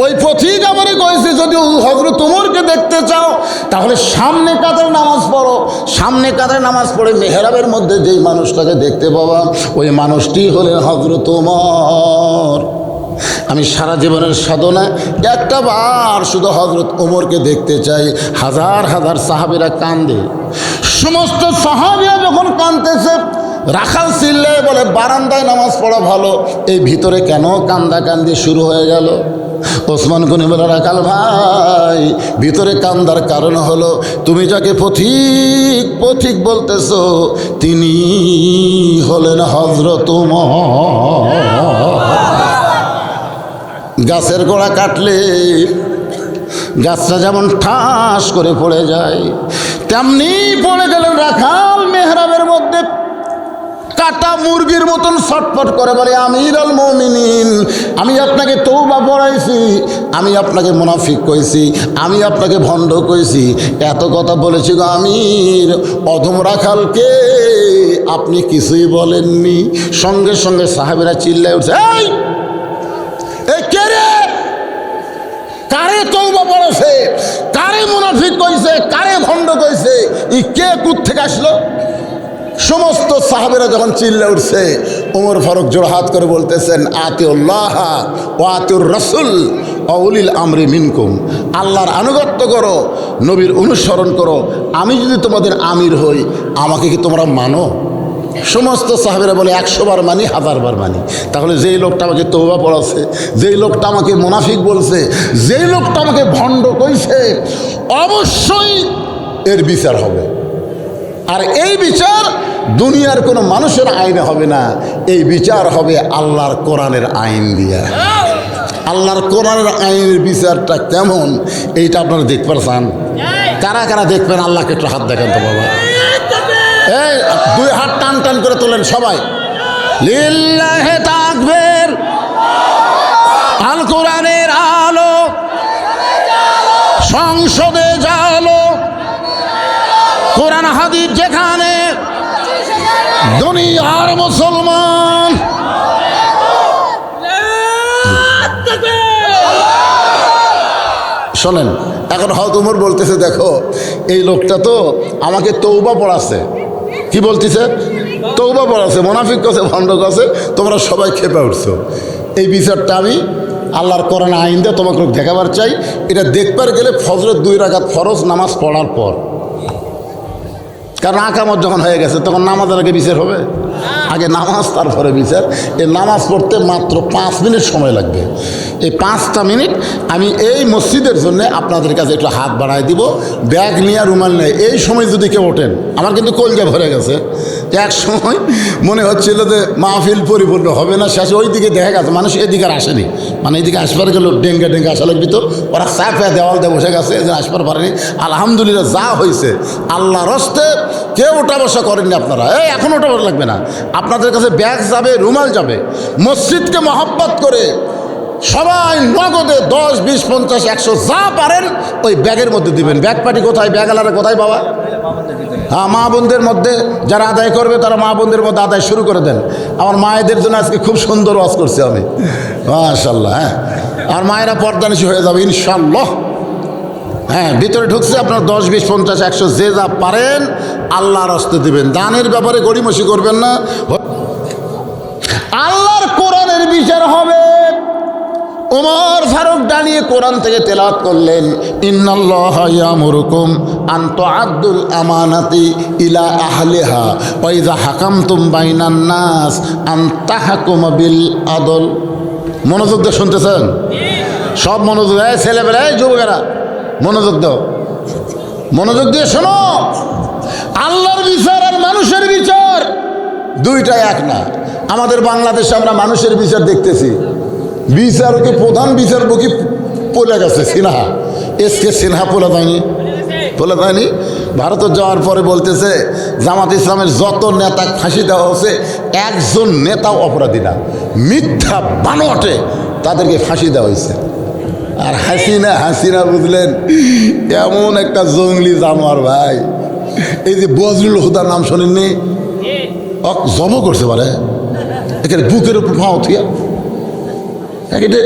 ওই পথিক আমারে কয়েছে যদি হযরত ওমরকে দেখতে চাও তাহলে সামনে কাতারে নামাজ পড়ো। সামনে কাতারে নামাজ পড়ে মেহরাবের মধ্যে যেই মানুষটাকে দেখতে পাবা ওই মানুষটি হলেন হযরত ওমর। আমি সারা জীবনের সাধনা একটা বার শুধু হযরত ওমরকে দেখতে চাই। হাজার হাজার সাহাবীরা কান্দে, সমস্ত সাহাবীরা যখন কাঁদতেছে রাখাল চিল্লায় বলে বারান্দায় নামাজ পড়া ভালো, এই ভিতরে কেন কান্দাকান্দি শুরু হয়ে গেল? ওসমান গনি বলে রাখাল ভাই ভিতরে কান্দার কারণ হলো তুমি যাকে পথিক পথিক বলতেছো তিনি হলেন হযরত ওমর। গাছের গোড়া কাটলে গাছটা যেমন ঠাস করে পড়ে যায়, তেমনি পড়ে গেলেন রাখাল মেহরাবের মধ্যে। কাটা মুরগির মতন ছটফট করে বলে আমিরুল মুমিনিন, আমি আপনাকে তওবা পড়াইছি, আমি আপনাকে মুনাফিক কইছি, আমি আপনাকে ভণ্ড কইছি, এত কথা বলেছি গো আমির, অধম রাখালকে আপনি কিছুই বলেননি। সঙ্গে সঙ্গে সাহাবীরা চিল্লায় উঠছে, এই কে রে? কারে তওবা পড়েছে? কারে মুনাফিক কইছে? কারে ভণ্ড কইছে? ই কে কোত্থেকে আসলো? সমস্ত সাহাবেরা যখন চিল্লে উঠছে ওমর ফারুক জোড়হাত করে বলতেছেন আতিউল্লাহ ওয়া আতিউর রাসূল ওয়া উলিল আমরি মিনকুম, আল্লাহর আনুগত্য করো, নবীর অনুসরণ করো। আমি যদি তোমাদের আমির হই আমাকে কি তোমরা মানো? সমস্ত সাহাবেরা বলে 100 বার মানি, 1000 বার মানি। তাহলে যেই লোকটা আমাকে তওবা পড়াচ্ছে, যেই লোকটা আমাকে মুনাফিক বলছে, যেই লোকটা আমাকে ভণ্ড কইছে, অবশ্যই এর বিচার হবে। আর এই বিচার দুনিয়ার কোনো মানুষের আইনে হবে না, এই বিচার হবে আল্লাহর কোরআনের আইন দিয়া। আল্লাহর কোরআনের আইনের বিচারটা কেমন এইটা আপনারা দেখতে চান? কারা কারা দেখবেন আল্লাহকে একটু হাত দেখেন তো বাবা। এই 2 হাত টান টান করে তোলেন সবাই, লিল্লাহে তাকবীর। আল কোরআনের আলো সংসদে জালো, কোরআন হাদিস যেখানে দুনিয়ার মুসলমান। শোনেন, এখন হযরত ওমর বলতেছে দেখো এই লোকটা তো আমাকে তওবা পড়াচ্ছে। কি বলতেছে? তওবা পড়াচ্ছে, মুনাফিক কাছে, ভণ্ড কাছে, তোমরা সবাই খেপে উঠছো। এই বিচারটা আমি আল্লাহর কোরআন আইন দিয়ে তোমাকে দেখাবার চাই। এটা দেখবার গেলে ফজরের 2 রাকাত ফরজ নামাজ পড়ার পর, কারণ আকামত যখন হয়ে গেছে তখন নামাজের আগে বিচার হবে? আগে নামাজ তারপরে বিচার। এই নামাজ পড়তে মাত্র 5 মিনিট সময় লাগবে। এই 5টা মিনিট আমি এই মসজিদের জন্য আপনাদের কাছে একটু হাত বাড়ায় দিব, ব্যাগ নিয়ে রুমাল নেই। এই সময় যদি কেউ ওঠেন, আমার কিন্তু কলজা ভরে গেছে। এক সময় মনে হচ্ছিল যে মাহফিল পরিপূর্ণ হবে না, শেষে ওই দিকে দেখা গেছে মানুষ এদিকে আর আসেনি, মানে এদিকে আসবার গেল ডেঙ্গা ডেঙ্গা আসা লাগবি, তো ওরা চাপে দেওয়াল দিয়ে বসে গেছে, এদের আসবার পারেনি। আলহামদুলিল্লাহ যা হয়েছে আল্লাহর হস্তে, কেউ ওঠা বসা করেননি আপনারা। এখন ওঠা বসা লাগবে না, আপনাদের কাছে ব্যাগ যাবে, রুমাল যাবে। মসজিদকে মহব্বত করে সবাই নগদে 10, 20, 50, 100 যা পারেন ওই ব্যাগের মধ্যে দিবেন। ব্যাগ পার্টি কোথায়, ব্যাগ আলারা কোথায় বাবা? হ্যাঁ, মা বোনদের মধ্যে যারা আদায় করবে তারা মা বোনদের মধ্যে আদায় শুরু করে দেন। আমার মায়েদের জন্য আজকে খুব সুন্দর ওয়াজ করছি আমি, মাশাআল্লাহ। হ্যাঁ, আর মায়েরা পর্দানিশী হয়ে যাবে ইনশাআল্লাহ। হ্যাঁ, ভিতরে ঢুকছে আপনার 10, 20, 50, 100 যে যা পারেন আল্লাহর হস্তে দিবেন। দানের ব্যাপারে গড়িমসি করবেন না। আল্লাহর কোরআনের বিচার হবে। ওমর ফারুক দাঁড়িয়ে কোরআন থেকে তেলাওয়াত করলেন, ইন্নাল্লাহা ইয়ামুরুকুম আন তুআদ্দুল আমানাতি ইলা আহলিহা ওয়া ইযা হাকামতুম বাইনান নাস আন তাহকুমু বিল আদল। মনোযোগ দিয়ে শুনতেছেন? সব মনোযোগ, এই ছেলেবেলা, এই যুবকেরা মনোযোগ দাও, মনোযোগ দিয়ে শোনো। আল্লাহর বিচার আর মানুষের বিচার দুইটা এক না। আমাদের বাংলাদেশে আমরা মানুষের বিচার দেখতেছি, বিচারকে প্রধান বিচারপতি পলে গেছে সিনহা, এসকে সিনহা পলে যায়নি। ভারতে যাওয়ার পরে বলতেছে জামাত ইসলামের যত নেতা ফাঁসি দেওয়া হচ্ছে একজন নেতাও অপরাধী না, মিথ্যা বানোয়াটে তাদেরকে ফাঁসি দেওয়া হয়েছে। আর হাসিনা বুঝলেন এমন একটা জঙ্গলি জানোয়ার ভাই। এই যে বজরুল হুদার নাম শোনেননি? জব করছে পারে এখানে বুকের উপর ফাও থুয়া,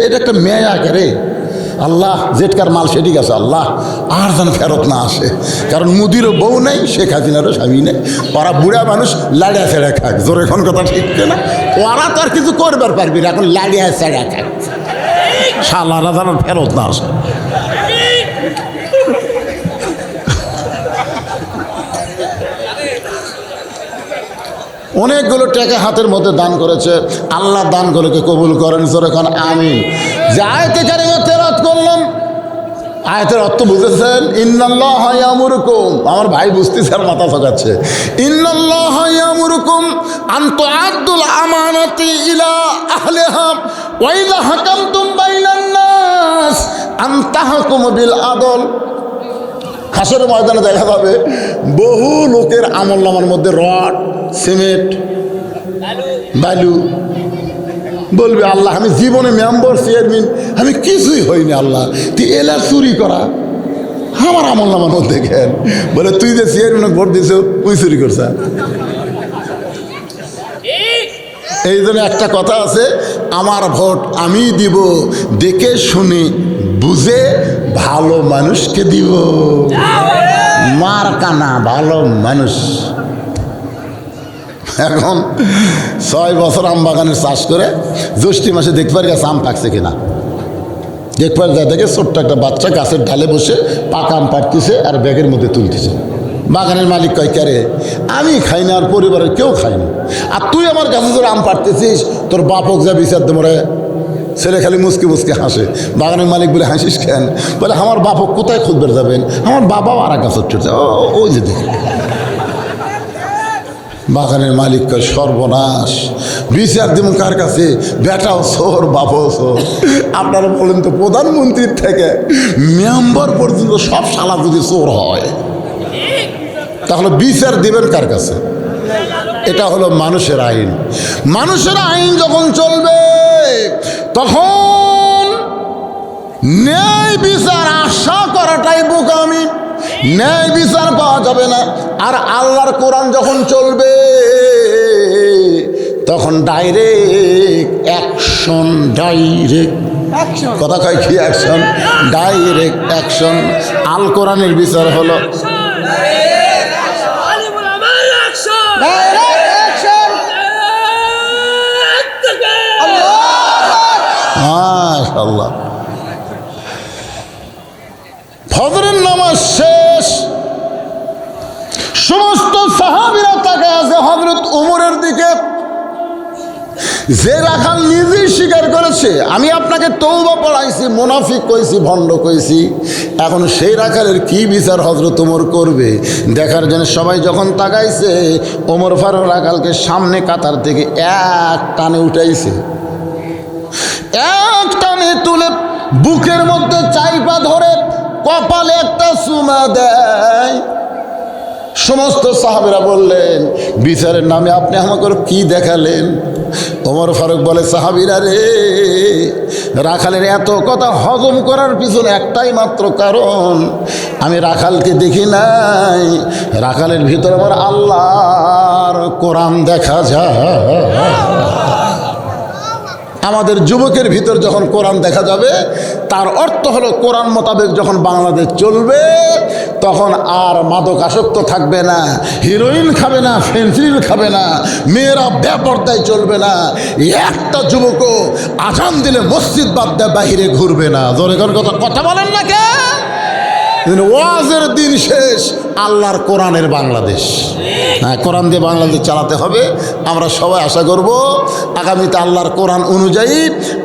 এটা একটা মেয়া আকারে। আল্লাহ জেটকার মাল সেটি গেছে, আল্লাহ আর যেন ফেরত না আসে। কারণ মুদিরও বউ নেই, শেখ হাসিনারও স্বামী নেই, ওরা বুড়া মানুষ লাড়িয়া ছেড়া খাক। জোর এখন কথা ঠিক না, ওরা তো আর কিছু করবার পারবি না, এখন লাড়িয়া ছেড়া খাক। শালারা যেন ফেরত না আসে। অনেকগুলো টাকা হাতের মধ্যে দান করেছে, আল্লাহ দানগুলোকে কবুল করেন। যখন আমি যে আয়াতে কারিমা তেলাওয়াত করলাম, আয়াতের অর্থ বুঝেছেন? ইন্নাল্লাহা ইয়ামুরুকুম, আমার ভাই বুঝতেছে আর মাথা ঝাঁকাচ্ছে। ইন্নাল্লাহা ইয়ামুরুকুম আন তুআদ্দুল আমানাতি ইলা আহলিহা ওয়া ইযা হাকামতুম বাইনান নাস আন তাহকুমু বিল আদল। হাসরের ময়দানে দেখা যাবে বহু লোকের আমলনামার মধ্যে রড, সিমেন্ট, বালু। বলবে আল্লাহ আমি জীবনে মেম্বার চেয়ারম্যান আমি কিছুই হইনি, আল্লাহ তুই এলা চুরি করা আমার আমলনামার মধ্যে কেন? বলে তুই যে চেয়ারম্যানে ভোট দিছ তুই চুরি করছ। এই জন্য একটা কথা আছে, আমার ভোট আমি দিব দেখে শুনে বুঝে ভালো মানুষকে দিব, মার কানা ভালো মানুষ। এখন 6 বছর আম বাগানের চাষ করে জ্যৈষ্ঠ মাসে দেখবার গেছে আম পাকছে কিনা, দেখবার যা দেখে ছোট্ট একটা বাচ্চা গাছের ঢালে বসে পাকা আম পাকতেছে আর ব্যাগের মধ্যে তুলতেছে। বাগানের মালিক কয় কে রে? আমি খাই না আর পরিবারের কেউ খায়নি, আর তুই আমার গাছে তোর আম পাড়তেছিস, তোর বাপক যা বিচার দে মরে। ছেলে খালি মুসকে মুসকে হাসে। বাগানের মালিক বলে হাসিস কেন? বলে আমার বাপক কোথায় খুঁজবার যাবেন, আমার বাবাও আর এক গাছের চড়ছে, ওই যে দেখে। বাগানের মালিক কয় সর্বনাশ, বিচার দিব কার কাছে? বেটাও চোর, বাপও চোর। আপনারা বলেন তো, প্রধানমন্ত্রীর থেকে মেম্বার পর্যন্ত সব শালা যদি চোর হয় তাহলে বিচার দিবেন কার কাছে? এটা হলো মানুষের আইন। মানুষের আইন যখন চলবে তখন ন্যায় বিচার আশা করাটাই বোকামি, ন্যায় বিচার পাওয়া যাবে না। আর আল্লাহর কোরআন যখন চলবে তখন ডাইরেক্ট অ্যাকশন, ডাইরেক্ট কথা কয় কি অ্যাকশন, ডাইরেক্ট অ্যাকশন। আল কোরআনের বিচার হলো মাশাআল্লাহ। ফজরের নামাজ শেষ, সমস্ত সাহাবীরা তাকায় আছে হযরত ওমরের দিকে। যে রাখাল নিজেই স্বীকার করেছে আমি আপনাকে তওবা পড়াইছি, মুনাফিক কইছি, ভণ্ড কইছি, এখন সেই রাখালের কি বিচার হযরত ওমর করবে দেখার জন্য সবাই যখন তাকাইছে, ওমর ফারুক রাখালকে সামনে কাতার থেকে এক টানে উঠাইছে, এক টানে তুলে বুকের মধ্যে চাইপা ধরে কপালে একটা চুমা দেয়। সমস্ত সাহাবীরা বললেন, বিচারের নামে আপনি আমাকে কি দেখালেন? ওমর ফারুক বলে, সাহাবীরা রে, রাখালের এত কথা হজম করার পিছনে একটাই মাত্র কারণ, আমি রাখালকে দেখি নাই, রাখালের ভিতরে আমার আল্লাহর কোরআন দেখা যায়। আমাদের যুবকের ভিতর যখন কোরআন দেখা যাবে, তার অর্থ হলো কোরআন মোতাবেক যখন বাংলাদেশ চলবে, তখন আর মাদক আসক্ত থাকবে না, হিরোইন খাবে না, ফেন্সিল খাবে না, মেয়েরা বেপরদায় চলবে না, একটা যুবকও আজান দিলে মসজিদ বাদ দিয়ে বাহিরে ঘুরবে না। জোরে করে কথা বলেন না কে? ওয়াজের দিন শেষ, আল্লাহর কোরআনের বাংলাদেশ। হ্যাঁ, কোরআন দিয়ে বাংলাদেশ চালাতে হবে। আমরা সবাই আশা করব আগামীতে আল্লাহর কোরআন অনুযায়ী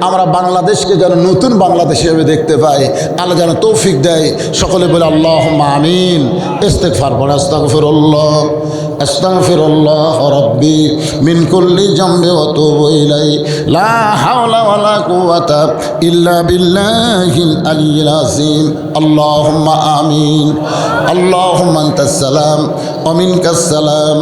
আমরা বাংলাদেশকে যেন নতুন বাংলাদেশ হিসেবে দেখতে পাই। আল্লাহ যেন তৌফিক দেয়। সকলে বলে আল্লাহুম্মা আমিন। ইস্তিগফার পড়ে আস্তাগফিরুল্লাহ আস্তাগফিরুল্লাহ রাব্বি মিন কুল্লি জামবি ওয়া তুবু ইলাই লা হাওলা ওয়ালা কুওয়াতা ইল্লা বিল্লাহিল আলিয়্যিল আযীম। আল্লাহুম্মা আমিন। আল্লাহুম্মা আনতাস সালাম ওয়া মিনকাস সালাম।